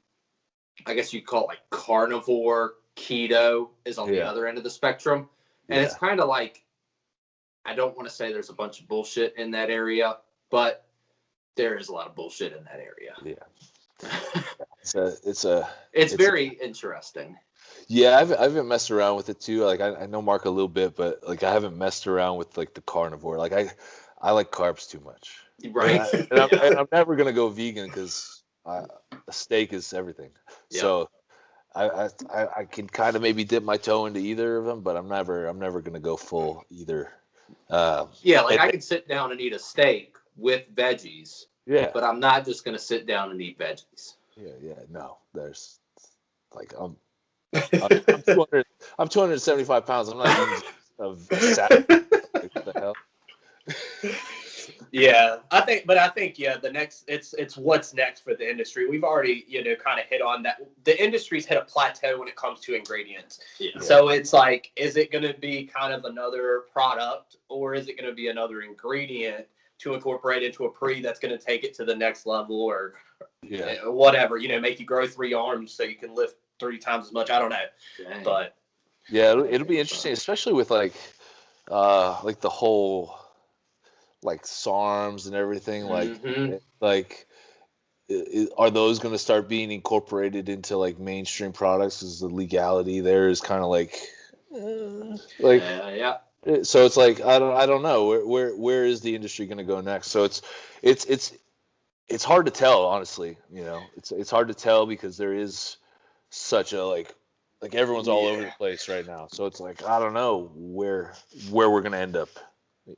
guess you'd call it like carnivore keto is on the other end of the spectrum. And it's kind of like, I don't want to say there's a bunch of bullshit in that area, but there is a lot of bullshit in that area.
Yeah. It's
very interesting.
Yeah, I haven't messed around with it too. Like I know Mark a little bit, but like I haven't messed around with like the carnivore. Like I like carbs too much.
Right.
And I'm never gonna go vegan because a steak is everything. Yep. So I can kind of maybe dip my toe into either of them, but I'm never gonna go full either.
I can sit down and eat a steak with veggies.
Yeah.
But I'm not just gonna sit down and eat veggies.
Yeah. No, there's like I'm 275 pounds. I'm not eating of salad. Like, what the hell?
Yeah, I think the next it's what's next for the industry. We've already kind of hit on that. The industry's hit a plateau when it comes to ingredients. Yeah. So it's like, is it going to be kind of another product, or is it going to be another ingredient to incorporate into a pre that's going to take it to the next level, or whatever? Make you grow 3 arms so you can lift 3 times as much. I don't know. Dang. But
yeah, it'll be interesting, especially with like the whole like SARMs and everything. Like are those going to start being incorporated into like mainstream products? Because the legality there is kind of like
yeah.
So it's like I don't know where is the industry going to go next? So it's hard to tell, honestly. It's hard to tell because there is such a like everyone's all over the place right now. So it's like I don't know where we're going to end up,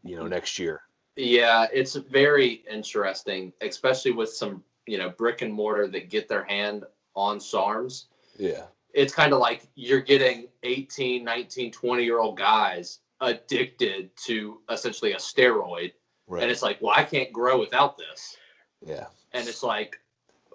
next year.
Yeah, it's very interesting, especially with some brick and mortar that get their hand on SARMs.
Yeah,
it's kind of like you're getting 18, 19, 20-year-old guys addicted to essentially a steroid. Right. And it's like, well, I can't grow without this.
Yeah.
And it's like,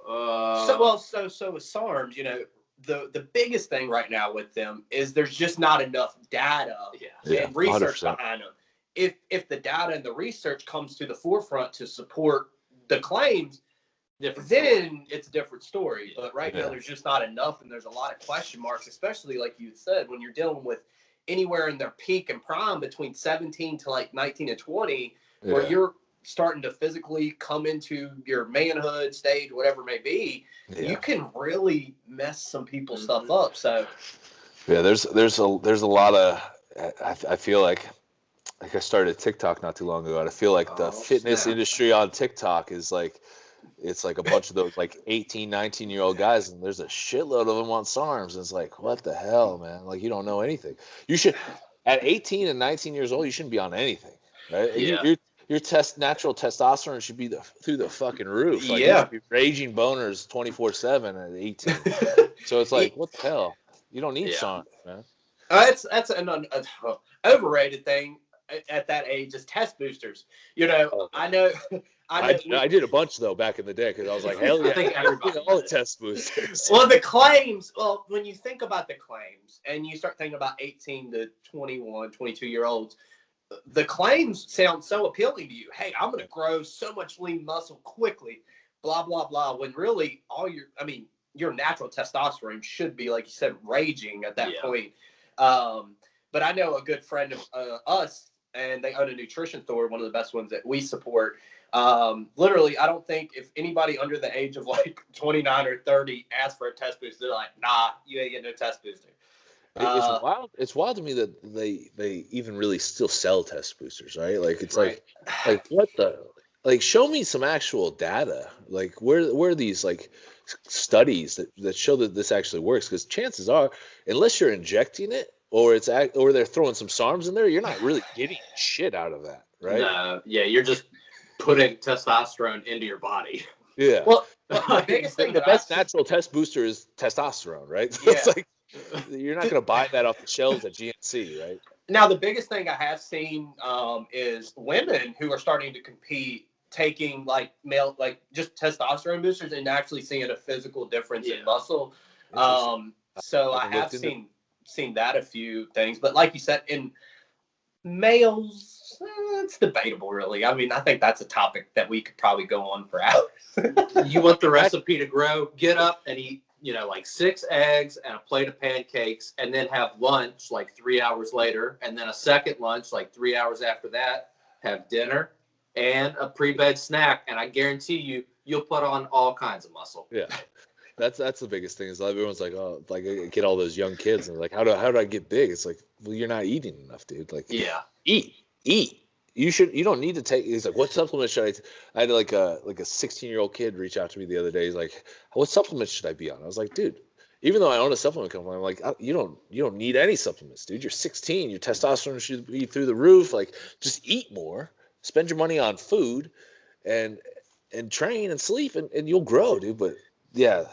so with SARMs, the biggest thing right now with them is there's just not enough data and research 100%. Behind them. If the data and the research comes to the forefront to support the claims, then it's a different story. But right now, there's just not enough, and there's a lot of question marks, especially like you said, when you're dealing with anywhere in their peak and prime between 17 to like 19 and 20, where you're starting to physically come into your manhood stage, whatever it may be, you can really mess some people's stuff up. So
there's a lot of I feel like I started TikTok not too long ago, and I feel like the fitness industry on TikTok is like, it's like a bunch of those like 18, 19-year-old guys, and there's a shitload of them on SARMs, and it's like, what the hell, man? Like, you don't know anything. You should, at 18 and 19 years old, you shouldn't be on anything, right? Yeah. Your natural testosterone should be through the fucking roof. Like, you should be raging boners 24/7 at 18. So it's like, what the hell? You don't need SARMs, man.
That's an overrated thing at that age is test boosters. I know.
I did a bunch though back in the day because I was like, hell yeah, I think everybody all the test boosters.
Well, the claims. Well, when you think about the claims and you start thinking about 18 to 21, 22-year-olds, the claims sound so appealing to you. Hey, I'm going to grow so much lean muscle quickly, blah blah blah. When really your natural testosterone should be, like you said, raging at that point. But I know a good friend of us, and they own a nutrition store, one of the best ones that we support. Literally, I don't think if anybody under the age of like 29 or 30 asks for a test booster, they're like, nah, you ain't getting no test booster.
It's wild. It's wild to me that they even really still sell test boosters, right? Like it's like what the, like, show me some actual data. Like where are these like studies that show that this actually works? Because chances are, unless you're injecting it or they're throwing some SARMs in there, you're not really getting shit out of that, right?
No, you're just putting testosterone into your body.
Yeah.
Well, the biggest thing,
the best natural test booster is testosterone, right? So it's like you're not going to buy that off the shelves at GNC, right?
Now, the biggest thing I have seen is women who are starting to compete taking like male, like just testosterone boosters and actually seeing a physical difference in muscle. So I have seen that a few things, but like you said, in males, it's debatable, really. I mean, I think that's a topic that we could probably go on for hours.
You want the recipe to grow? Get up and eat, like 6 eggs and a plate of pancakes, and then have lunch like 3 hours later, and then a second lunch like 3 hours after that. Have dinner and a pre-bed snack, and I guarantee you'll put on all kinds of muscle.
Yeah. That's the biggest thing is everyone's like, oh, like I get all those young kids and like, how do I get big? It's like, well, you're not eating enough, dude. Like, eat. You don't need to take. He's like, what supplement should I? I had like a 16-year-old kid reach out to me the other day. He's like, what supplement should I be on? I was like, dude, even though I own a supplement company, I'm like, you don't need any supplements, dude. You're 16. Your testosterone should be through the roof. Like, just eat more. Spend your money on food, and train and sleep, and you'll grow, dude. But yeah.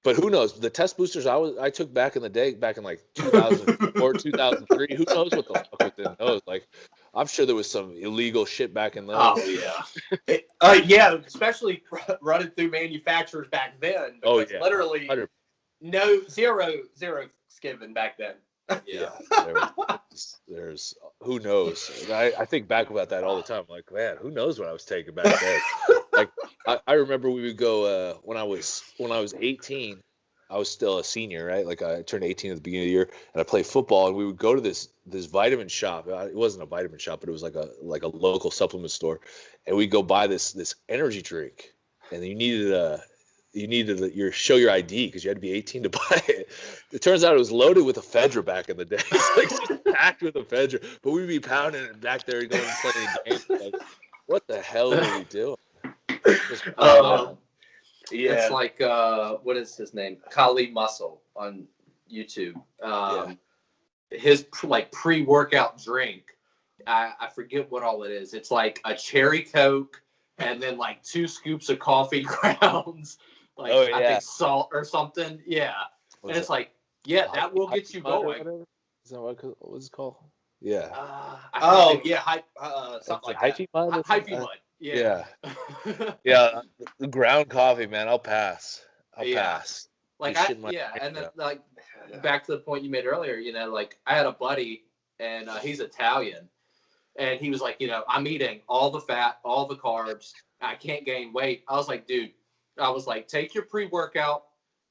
But who knows? The test boosters I took back in the day, back in like 2004, 2003. Who knows what the fuck within those? Like, I'm sure there was some illegal shit back in those.
Oh yeah, yeah, especially running through manufacturers back then.
Oh yeah,
literally
100%.
zero skimming back then.
Yeah, there's who knows? I think back about that all the time. I'm like, man, who knows what I was taking back then? Like, I remember we would go when I was 18. I was still a senior, right? Like I turned 18 at the beginning of the year, and I played football. And we would go to this vitamin shop. It wasn't a vitamin shop, but it was like a local supplement store. And we'd go buy this energy drink, and you needed to show your ID because you had to be 18 to buy it. It turns out it was loaded with ephedra back in the day. Like just packed with ephedra. But we'd be pounding it back there going and playing games. Like, what the hell are we doing?
Yeah.
It's like what is his name? Kali Muscle on YouTube. His like pre-workout drink. I forget what all it is. It's like a cherry Coke and then like 2 scoops of coffee grounds. Like I think salt or something. Yeah. And it's like, that will get you going.
Is that what it's called? Yeah.
Something like
Hyphy Mud?
Hyphy Mud. Yeah.
Yeah. The ground coffee, man. I'll pass. Pass.
Like and then like back to the point you made earlier, like I had a buddy and he's Italian, and he was like, I'm eating all the fat, all the carbs, I can't gain weight. I was like, dude, take your pre-workout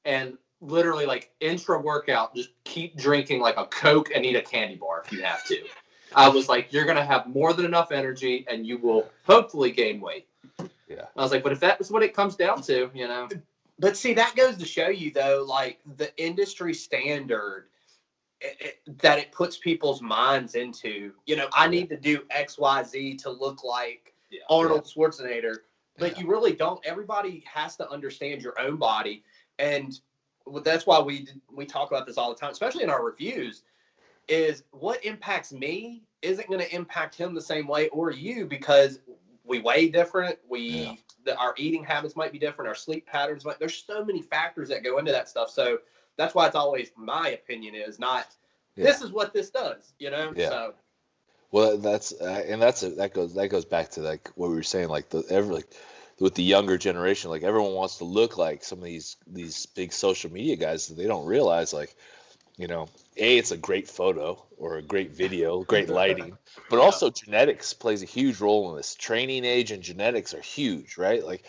and literally like intra-workout, just keep drinking like a Coke and eat a candy bar if you have to. I was like, you're going to have more than enough energy and you will hopefully gain weight.
Yeah.
I was like, but if that was what it comes down to,
But see, that goes to show you, though, like the industry standard that it puts people's minds into, I need to do X, Y, Z to look like Arnold Schwarzenegger. But you really don't. Everybody has to understand your own body. And that's why we talk about this all the time, especially in our reviews, is what impacts me isn't going to impact him the same way or you, because we weigh different. Our eating habits might be different. Our sleep patterns there's so many factors that go into that stuff. So that's why it's always, my opinion is not, this is what this does, Yeah. So.
Well, that goes back to like what we were saying, like with the younger generation, like everyone wants to look like some of these big social media guys that they don't realize, like, it's a great photo or a great video, great lighting, but also genetics plays a huge role in this. Training age and genetics are huge, right? Like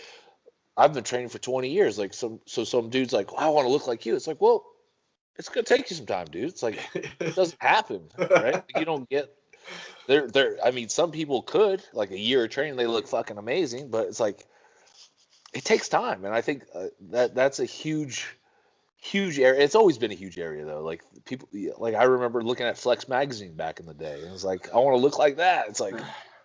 I've been training for 20 years. Like some dude's like, I want to look like you. It's like, well, it's going to take you some time, dude. It's like, it doesn't happen, right? Like, you don't get there. I mean, some people could, like a year of training, they look fucking amazing, but it's like, it takes time. And I think that's a huge area. It's always been a huge area, though. Like people, like I remember looking at Flex magazine back in the day, and it was like, I want to look like that. It's like,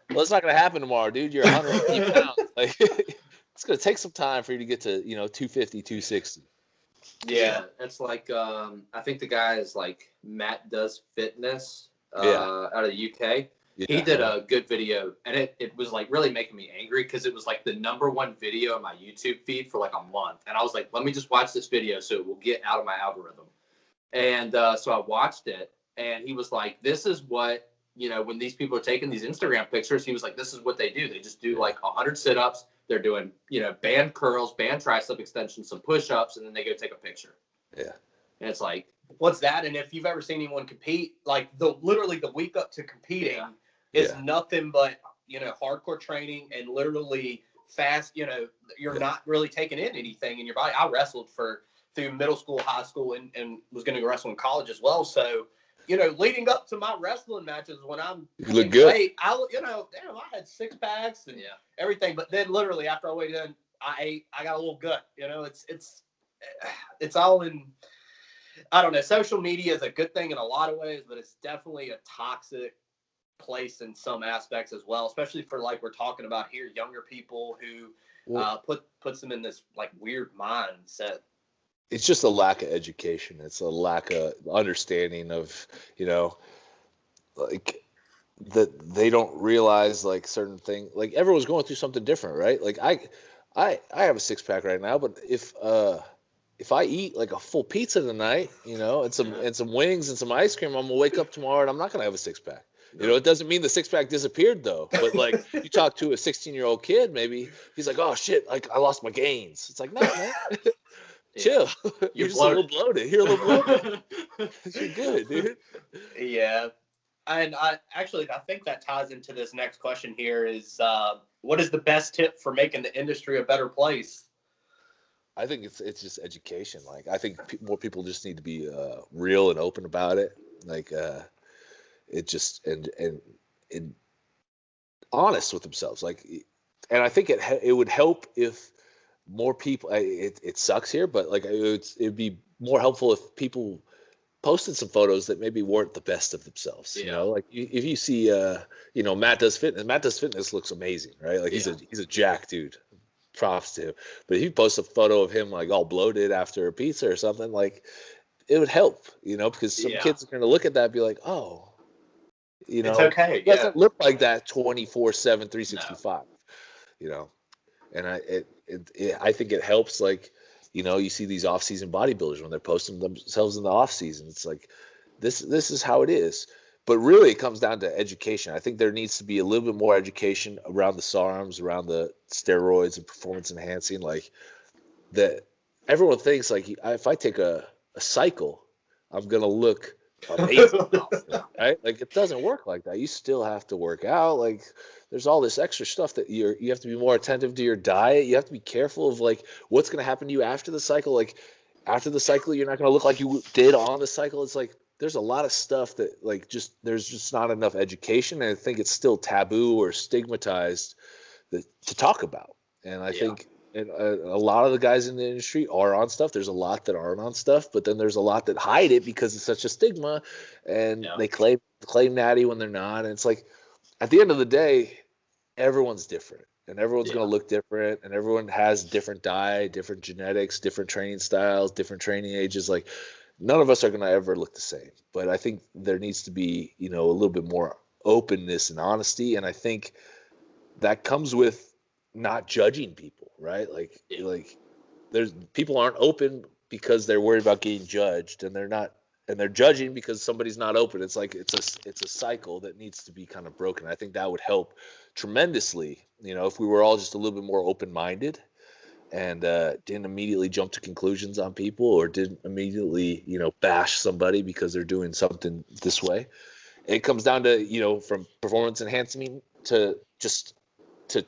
well, it's not gonna happen tomorrow, dude. You're 180 pounds. Like, it's gonna take some time for you to get to 250, 260.
Yeah, it's like I think the guy is like Matt Does Fitness out of the UK. Yeah. He did a good video, and it was like really making me angry because it was like the #1 video in my YouTube feed for like a month. And I was like, let me just watch this video so it will get out of my algorithm. And so I watched it, and he was like, this is what, when these people are taking these Instagram pictures, he was like, this is what they do. They just do like 100 sit-ups. They're doing, band curls, band tricep extensions, some push-ups, and then they go take a picture.
Yeah.
And it's like,
what's that? And if you've ever seen anyone compete, like literally the week up to competing is nothing but, hardcore training and literally fast, you're not really taking in anything in your body. I wrestled through middle school, high school, and was going to go wrestle in college as well. So, leading up to my wrestling matches when I'm
you look good.
Weight, I had 6 packs and everything. But then literally after I weighed in, I got a little gut. It's all in. I don't know. Social media is a good thing in a lot of ways, but it's definitely a toxic place in some aspects as well, especially for like we're talking about here, younger people who puts them in this like weird mindset.
It's just a lack of education. It's a lack of understanding of, like that they don't realize like certain things. Like everyone's going through something different, right? Like I have a 6-pack right now, but if I eat like a full pizza tonight, and some wings and some ice cream, I'm gonna wake up tomorrow and I'm not gonna have a 6-pack. It doesn't mean the 6-pack disappeared though. But like you talk to a 16-year-old kid, maybe he's like, oh shit, like I lost my gains. It's like, no, man. Chill. You're just a little bloated. You're a little bloated. You're good, dude.
Yeah. And I think that ties into this next question here is what is the best tip for making the industry a better place?
I think it's just education. Like I think more people just need to be real and open about it. Like it just and honest with themselves. Like, and I think it would help if more people. It sucks here, but like it'd be more helpful if people posted some photos that maybe weren't the best of themselves. Like if you see Matt Does Fitness. Matt Does Fitness looks amazing, right? Like he's a jack dude. Props to him. But if you post a photo of him like all bloated after a pizza or something, like it would help, because some kids are going to look at that and be like, oh,
it's okay.
It doesn't look like that 24/7, 365, and I think it helps. Like, you see these off-season bodybuilders when they're posting themselves in the off-season. It's like, this is how it is. But really, it comes down to education. I think there needs to be a little bit more education around the SARMs, around the steroids and performance enhancing. Like that, everyone thinks like if I take a cycle, I'm gonna look amazing, right? Like it doesn't work like that. You still have to work out. Like there's all this extra stuff that you have to be more attentive to your diet. You have to be careful of like what's gonna happen to you after the cycle. Like after the cycle, you're not gonna look like you did on the cycle. It's like there's a lot of stuff that like there's just not enough education, and I think it's still taboo or stigmatized to talk about. And I think and a lot of the guys in the industry are on stuff. There's a lot that aren't on stuff, but then there's a lot that hide it because it's such a stigma, and they claim natty when they're not. And it's like at the end of the day, everyone's different, and everyone's going to look different, and everyone has different diet, different genetics, different training styles, different training ages. Like none of us are going to ever look the same, but I think there needs to be, a little bit more openness and honesty. And I think that comes with not judging people, right? Like there's people aren't open because they're worried about getting judged, and they're judging because somebody's not open. It's like, it's a cycle that needs to be kind of broken. I think that would help tremendously, if we were all just a little bit more open-minded and didn't immediately jump to conclusions on people, or didn't immediately, bash somebody because they're doing something this way. It comes down to, from performance enhancing to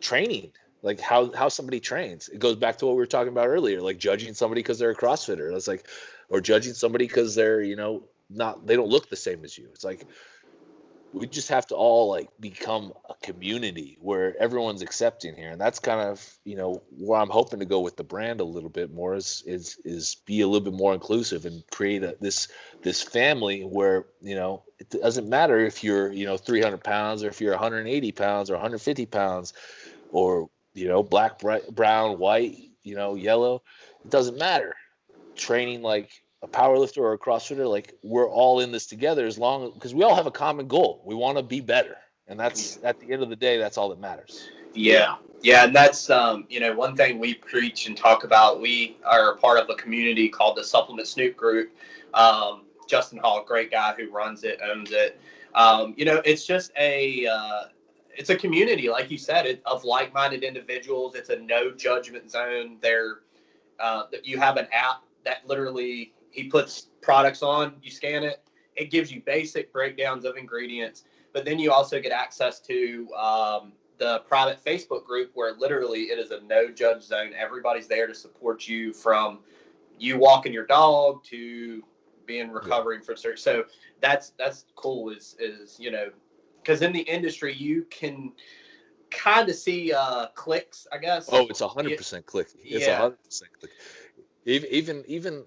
training, like how somebody trains. It goes back to what we were talking about earlier, like judging somebody because they're a CrossFitter. It's like, or judging somebody because they're, they don't look the same as you. It's like, we just have to all like become a community where everyone's accepting here. And that's kind of, where I'm hoping to go with the brand a little bit more is be a little bit more inclusive and create this family where, it doesn't matter if you're, 300 pounds, or if you're 180 pounds or 150 pounds, or, black, brown, white, yellow. It doesn't matter. Training like a powerlifter or a CrossFitter, like we're all in this together because we all have a common goal. We want to be better. And that's at the end of the day, that's all that matters.
Yeah. Yeah. And that's, one thing we preach and talk about. We are a part of a community called the Supplement Snoop group. Justin Hall, great guy who runs it, owns it. You know, it's just it's a community, like you said, of like-minded individuals. It's a no judgment zone. You have an app that literally he puts products on, you scan it, it gives you basic breakdowns of ingredients, but then you also get access to the private Facebook group where literally it is a no judge zone. Everybody's there to support you, from you walking your dog to being recovering from surgery. So that's cool, is you know, because in the industry you can kind of see clicks, I guess.
Oh, it's 100% click. It's 100% click. Even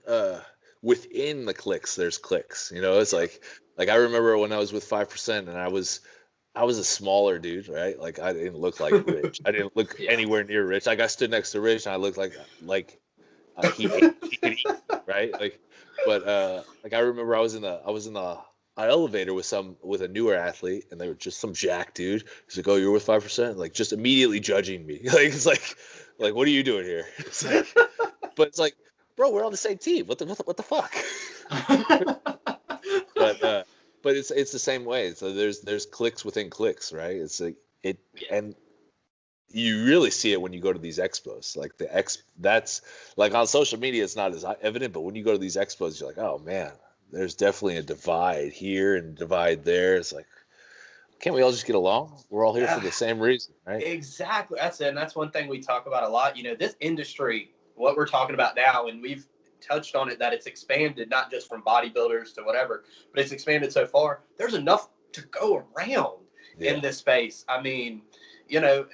within the clicks, there's clicks. You know, it's like I remember when I was with 5%, and I was a smaller dude, right? Like I didn't look like Rich. I didn't look anywhere near Rich. Like I stood next to Rich, and I looked like he could eat, right? Like, but like I remember I was in the elevator with a newer athlete, and they were just some jack dude. He's like, "Oh, you're with 5%?" Like just immediately judging me. Like it's like what are you doing here? It's like, but it's like, bro, we're on the same team. What the fuck? But it's the same way. So there's clicks within clicks, right? It's like and you really see it when you go to these expos. Like that's like on social media, it's not as evident, but when you go to these expos, you're like, oh man, there's definitely a divide here and divide there. It's like, can't we all just get along? We're all here for the same reason, right?
Exactly. That's it. And that's one thing we talk about a lot. You know, this industry, what we're talking about now, and we've touched on it, that it's expanded not just from bodybuilders to whatever, but it's expanded so far. There's enough to go around in this space. I mean, you know,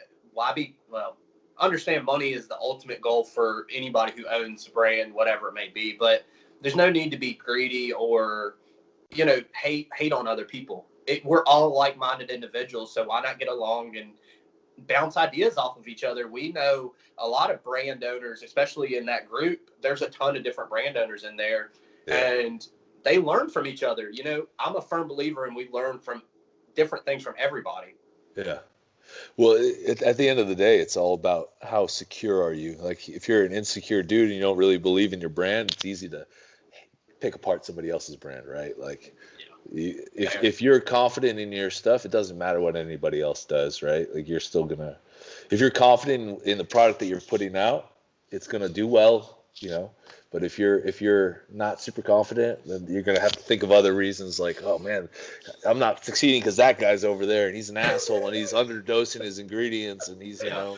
understand money is the ultimate goal for anybody who owns a brand, whatever it may be, but there's no need to be greedy or, you know, hate on other people. We're all like-minded individuals, so why not get along and bounce ideas off of each other? We know a lot of brand owners, especially in that group. There's a ton of different brand owners in there, and they learn from each other. You know, I'm a firm believer, and we learn from different things from everybody.
Yeah. Well, at the end of the day, it's all about how secure are you. Like if you're an insecure dude and you don't really believe in your brand, it's easy to pick apart somebody else's brand, right? Like if you're confident in your stuff, it doesn't matter what anybody else does, right? Like you're still gonna, if you're confident in the product that you're putting out, it's gonna do well, you know. But if you're not super confident, then you're gonna have to think of other reasons, like, oh man, I'm not succeeding because that guy's over there and he's an asshole and he's underdosing his ingredients and he's, you know.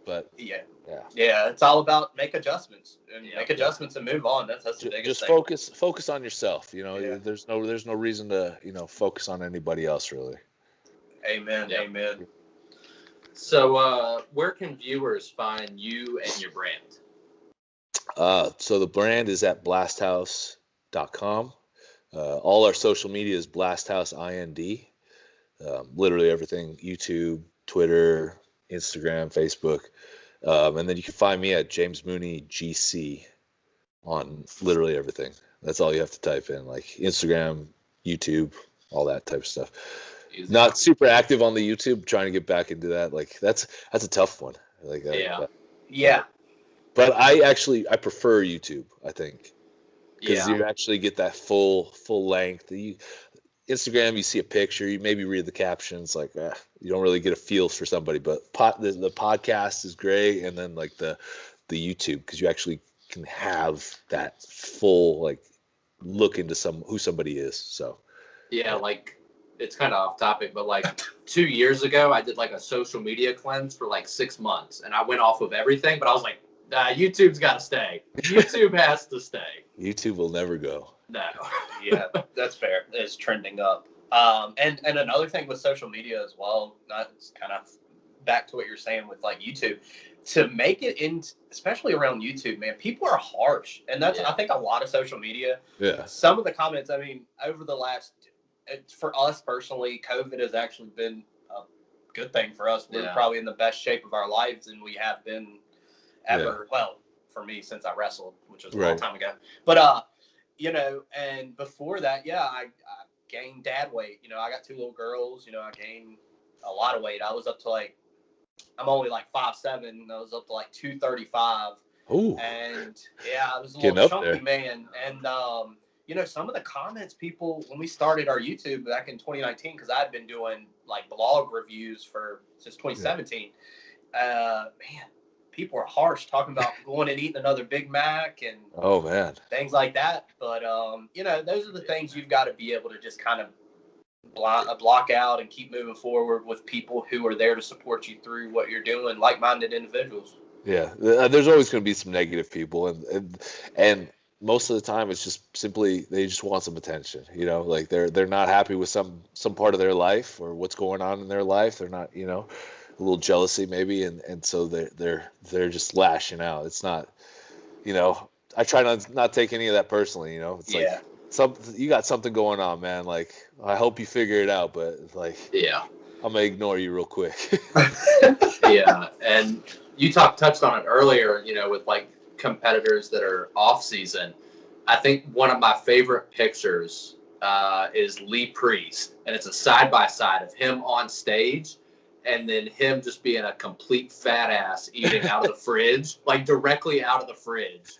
But
it's all about make adjustments and and move on. That's the biggest
thing. Just focus on yourself. You know, there's no reason to, you know, focus on anybody else really.
Amen. Yeah. Amen.
So where can viewers find you and your brand?
So the brand is at blasthouse.com. All our social media is blasthouse IND. Literally everything: YouTube, Twitter, Instagram, Facebook, and then you can find me at James Mooney GC on literally everything. That's all you have to type in, like Instagram, YouTube, all that type of stuff. Not super active on the YouTube, trying to get back into that. Like that's a tough one. Like but I prefer YouTube, I think, because you actually get that full length. Instagram, you see a picture, you maybe read the captions, like you don't really get a feel for somebody. But the podcast is great, and then like the YouTube, because you actually can have that full like look into who somebody is. So
like it's kind of off topic, but like 2 years ago, I did like a social media cleanse for like 6 months, and I went off of everything, but I was like, YouTube's got to stay. YouTube has to stay.
YouTube will never go.
No.
Yeah, that's fair. It's trending up. And another thing with social media as well, it's kind of back to what you're saying with like YouTube, to make it in, especially around YouTube, man, people are harsh. And that's, I think, a lot of social media.
Yeah.
Some of the comments, I mean, over the last, for us personally, COVID has actually been a good thing for us. We're probably in the best shape of our lives, and we have been ever. Well, for me, since I wrestled, which was a long time ago. But you know, and before that, I gained dad weight. You know, I got 2 little girls. You know, I gained a lot of weight. I was up to like, I'm only like 5'7", and I was up to like 235.
Ooh.
And I was a little chunky man. And some of the comments people, when we started our YouTube back in 2019, because I had been doing like blog reviews since 2017, man, people are harsh talking about going and eating another Big Mac and things like that. But, those are the things you've got to be able to just kind of block out and keep moving forward with people who are there to support you through what you're doing, like-minded individuals.
Yeah, there's always going to be some negative people, and most of the time it's just simply they just want some attention. Like they're not happy with some part of their life or what's going on in their life. They're not, a little jealousy maybe, and so they're just lashing out. It's not, I try not take any of that personally. It's like you got something going on, man. Like I hope you figure it out, but like I'm gonna ignore you real quick.
Yeah, and you touched on it earlier, with like competitors that are off season. I think one of my favorite pictures is Lee Priest, and it's a side-by-side of him on stage and then him just being a complete fat ass eating out of the fridge, like directly out of the fridge.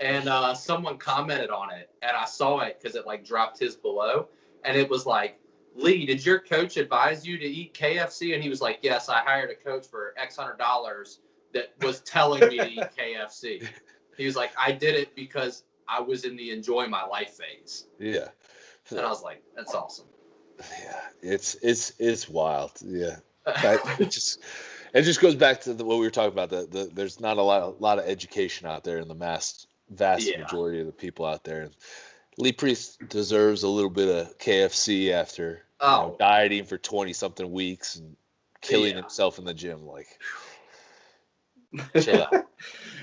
And someone commented on it, and I saw it because it like dropped his below, and it was like, Lee, did your coach advise you to eat KFC? And he was like, yes, I hired a coach for X $100 that was telling me to eat KFC. He was like, I did it because I was in the enjoy my life phase.
Yeah.
And I was like, that's awesome.
Yeah, it's wild. Yeah. It just goes back to what we were talking about. There's not a lot of education out there in the vast majority of the people out there. And Lee Priest deserves a little bit of KFC after dieting for 20-something weeks and killing himself in the gym. Like, chill out.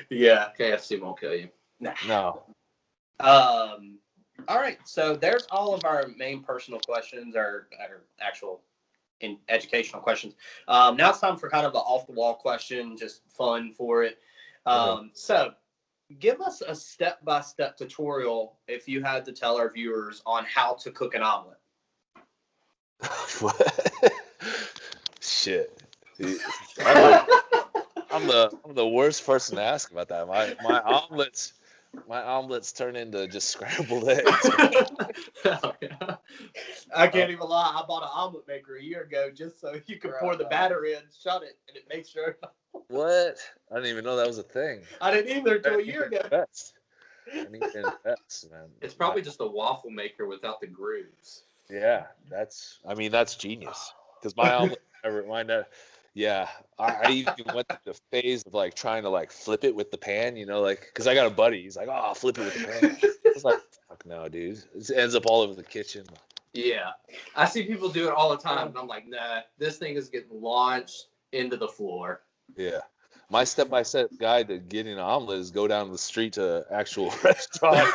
Yeah,
KFC won't kill you.
No.
All right, so there's all of our main personal questions, or actual educational questions. Now it's time for kind of an off-the-wall question, just fun for it. So give us a step-by-step tutorial if you had to tell our viewers on how to cook an omelet.
What? Shit. I'm the worst person to ask about that. My omelets turn into just scrambled eggs.
I can't even lie. I bought an omelet maker a year ago just so you could pour the batter in, shut it, and it makes sure.
What? I didn't even know that was a thing.
I didn't either until a year ago.
I need to invest, man.
It's probably just a waffle maker without the grooves.
Yeah, that's genius. Because my omelet I even went through the phase of like trying to like flip it with the pan, because I got a buddy. He's like, "Oh, I'll flip it with the pan." I was like, "Fuck no, dude!" It ends up all over the kitchen.
Yeah, I see people do it all the time, and I'm like, "Nah, this thing is getting launched into the floor."
Yeah, my step-by-step guide to getting an omelet is go down the street to an actual restaurant.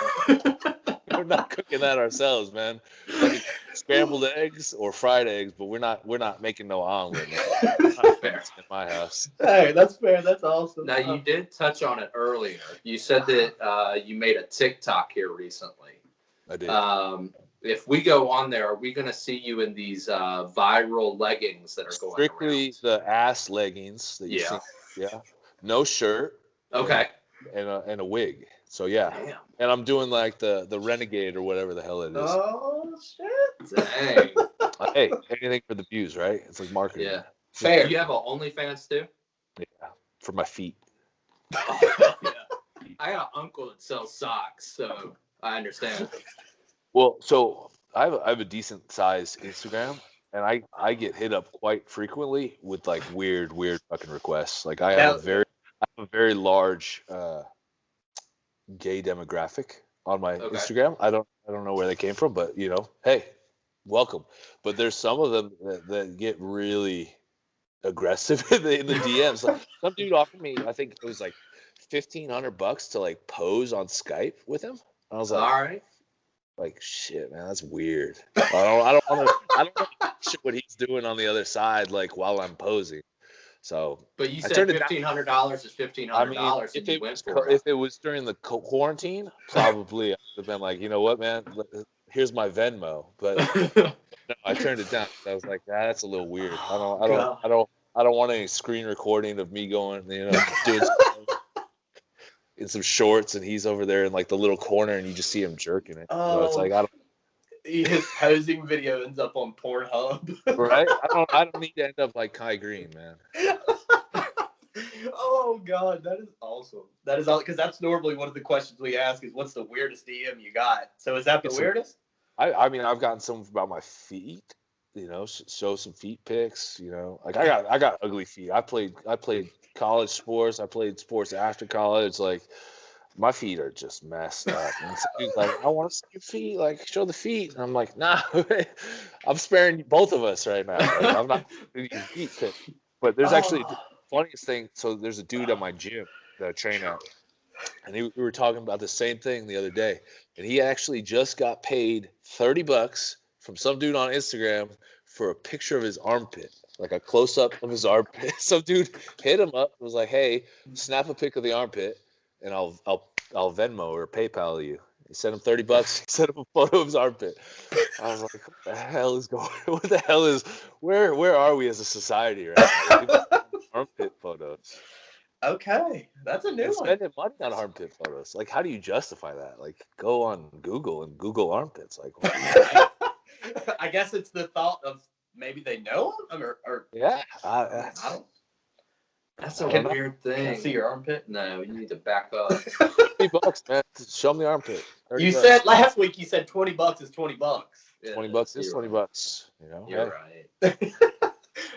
We're not cooking that ourselves, man. Like scrambled eggs or fried eggs, but we're not making no omelet. Not fair in my house.
Hey, that's fair. That's awesome.
Now you did touch on it earlier. You said that you made a TikTok here recently.
I did.
If we go on there, are we going to see you in these viral leggings that are going
strictly
around?
The ass leggings that you see? Yeah. No shirt.
Okay.
And a wig. So yeah.
Damn.
And I'm doing like the Renegade or whatever the hell it is.
Oh shit!
Dang.
Hey, anything for the views, right? It's like marketing.
Yeah.
Fair.
Do you have an OnlyFans too?
Yeah. For my feet.
Oh, yeah. I got an uncle that sells socks, so I understand.
Well, so I have a decent sized Instagram, and I get hit up quite frequently with like weird fucking requests. Like I have a very large gay demographic on my Instagram. I don't know where they came from, but hey, welcome. But there's some of them that get really aggressive in the DMs. Like, some dude offered me, I think it was like $1,500 to like pose on Skype with him. I was like,
all right.
Like, shit, man, that's weird. I don't want to shit what he's doing on the other side, like while I'm posing. So,
but you said $1,500 is $1,500. I mean,
if it was during the quarantine, probably I would have been like, you know what, man, here's my Venmo. But no, I turned it down. I was like, that's a little weird. I don't want any screen recording of me going, doing. in some shorts, and he's over there in like the little corner, and you just see him jerking it. So it's like, I don't,
his posing video ends up on Pornhub.
right? I don't need to end up like Kai Green, man.
Oh God, that is awesome. That is all, because that's normally one of the questions we ask is, what's the weirdest DM you got? So is that the weirdest?
I mean, I've gotten some about my feet, you know, show some feet pics, you know. Like I got ugly feet. I played college sports. I played sports after college. Like my feet are just messed up. And so he's like, I want to see your feet. Like, show the feet. And I'm like, nah, I'm sparing both of us right now. Like, I'm not doing your feet pic. But there's actually the funniest thing. So there's a dude at my gym that I train at, and we were talking about the same thing the other day. And he actually just got paid $30 from some dude on Instagram for a picture of his armpit, like a close up of his armpit. Some dude hit him up and was like, "Hey, snap a pic of the armpit, and I'll Venmo or PayPal you." He sent him $30. He sent him a photo of his armpit. I was like, "What the hell is going? What the hell is? Where are we as a society right now? People armpit photos."
Okay, that's a new one.
Spending money on armpit photos. Like, how do you justify that? Like, go on Google and Google armpits. Like,
I guess it's the thought of maybe they know him, or
yeah.
I don't.
That's a weird thing.
Can I see your armpit?
No, you need to back up.
$30, man. Show me the armpit.
You
$30.
said last week. You said $20 is $20.
Yeah,
$20 is
you're
$20. You know,
You're
hey,
right.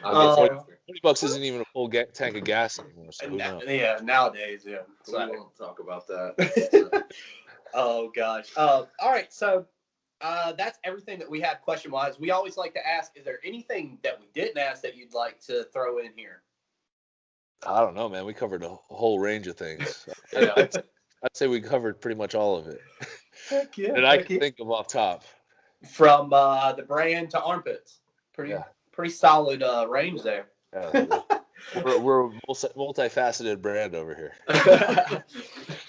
I'll get
$20 isn't even a full tank of gas anymore. So who knows?
Yeah, nowadays, yeah.
we won't talk about that.
Oh gosh. All right. So that's everything that we had question wise. We always like to ask: is there anything that we didn't ask that you'd like to throw in here?
I don't know, man. We covered a whole range of things.
Yeah.
I'd say we covered pretty much all of it.
Heck yeah.
And I can think of off top.
From the brand to armpits. Pretty solid range there.
Yeah, we're a multifaceted brand over here.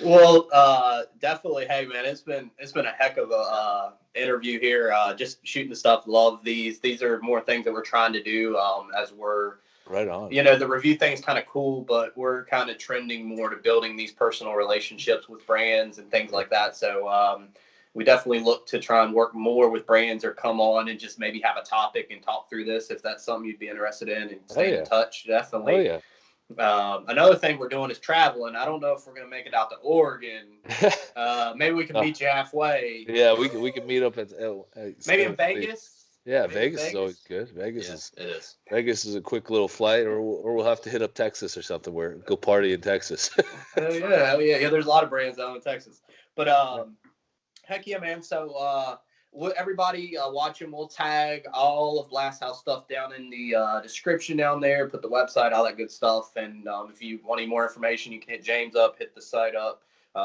Well, definitely. Hey, man, it's been a heck of a interview here. Just shooting the stuff. Love these. These are more things that we're trying to do as we're.
Right on.
You know, the review thing's kind of cool, but we're kind of trending more to building these personal relationships with brands and things like that. So we definitely look to try and work more with brands or come on and just maybe have a topic and talk through this if that's something you'd be interested in and stay in touch. Definitely.
Oh, yeah.
Another thing we're doing is traveling. I don't know if we're going to make it out to Oregon. Maybe we can meet you halfway.
Yeah, we can meet up at
maybe in Vegas.
Yeah, Vegas is always good. Vegas
it is.
Vegas is a quick little flight, or we'll have to hit up Texas or something. Where go party in Texas.
Hell yeah. There's a lot of brands down in Texas, but heck yeah, man. So everybody watching, we'll tag all of Blast House stuff down in the description down there. Put the website, all that good stuff. And if you want any more information, you can hit James up, hit the site up,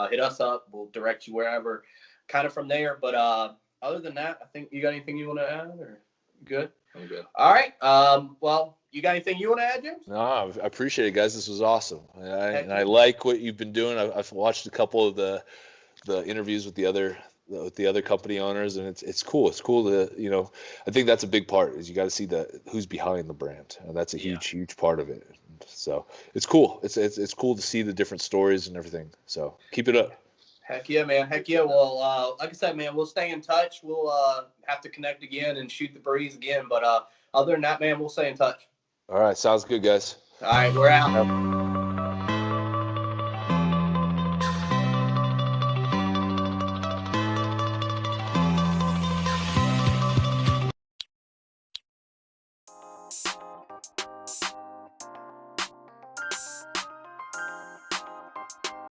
hit us up. We'll direct you wherever. Kind of from there, but. Other than that, I think you got anything you want to add, or good?
I'm good.
All right. Well, you got anything you want to add, James?
No, I appreciate it, guys. This was awesome. I like what you've been doing. I've watched a couple of the interviews with the other company owners, and it's cool. It's cool to, you know, I think that's a big part is you got to see who's behind the brand, and that's a huge part of it. So it's cool. It's cool to see the different stories and everything. So keep it up.
Heck yeah, man. Heck yeah. Well, like I said, man, we'll stay in touch. We'll have to connect again and shoot the breeze again. But other than that, man, we'll stay in touch.
All right. Sounds good, guys.
All right. We're out.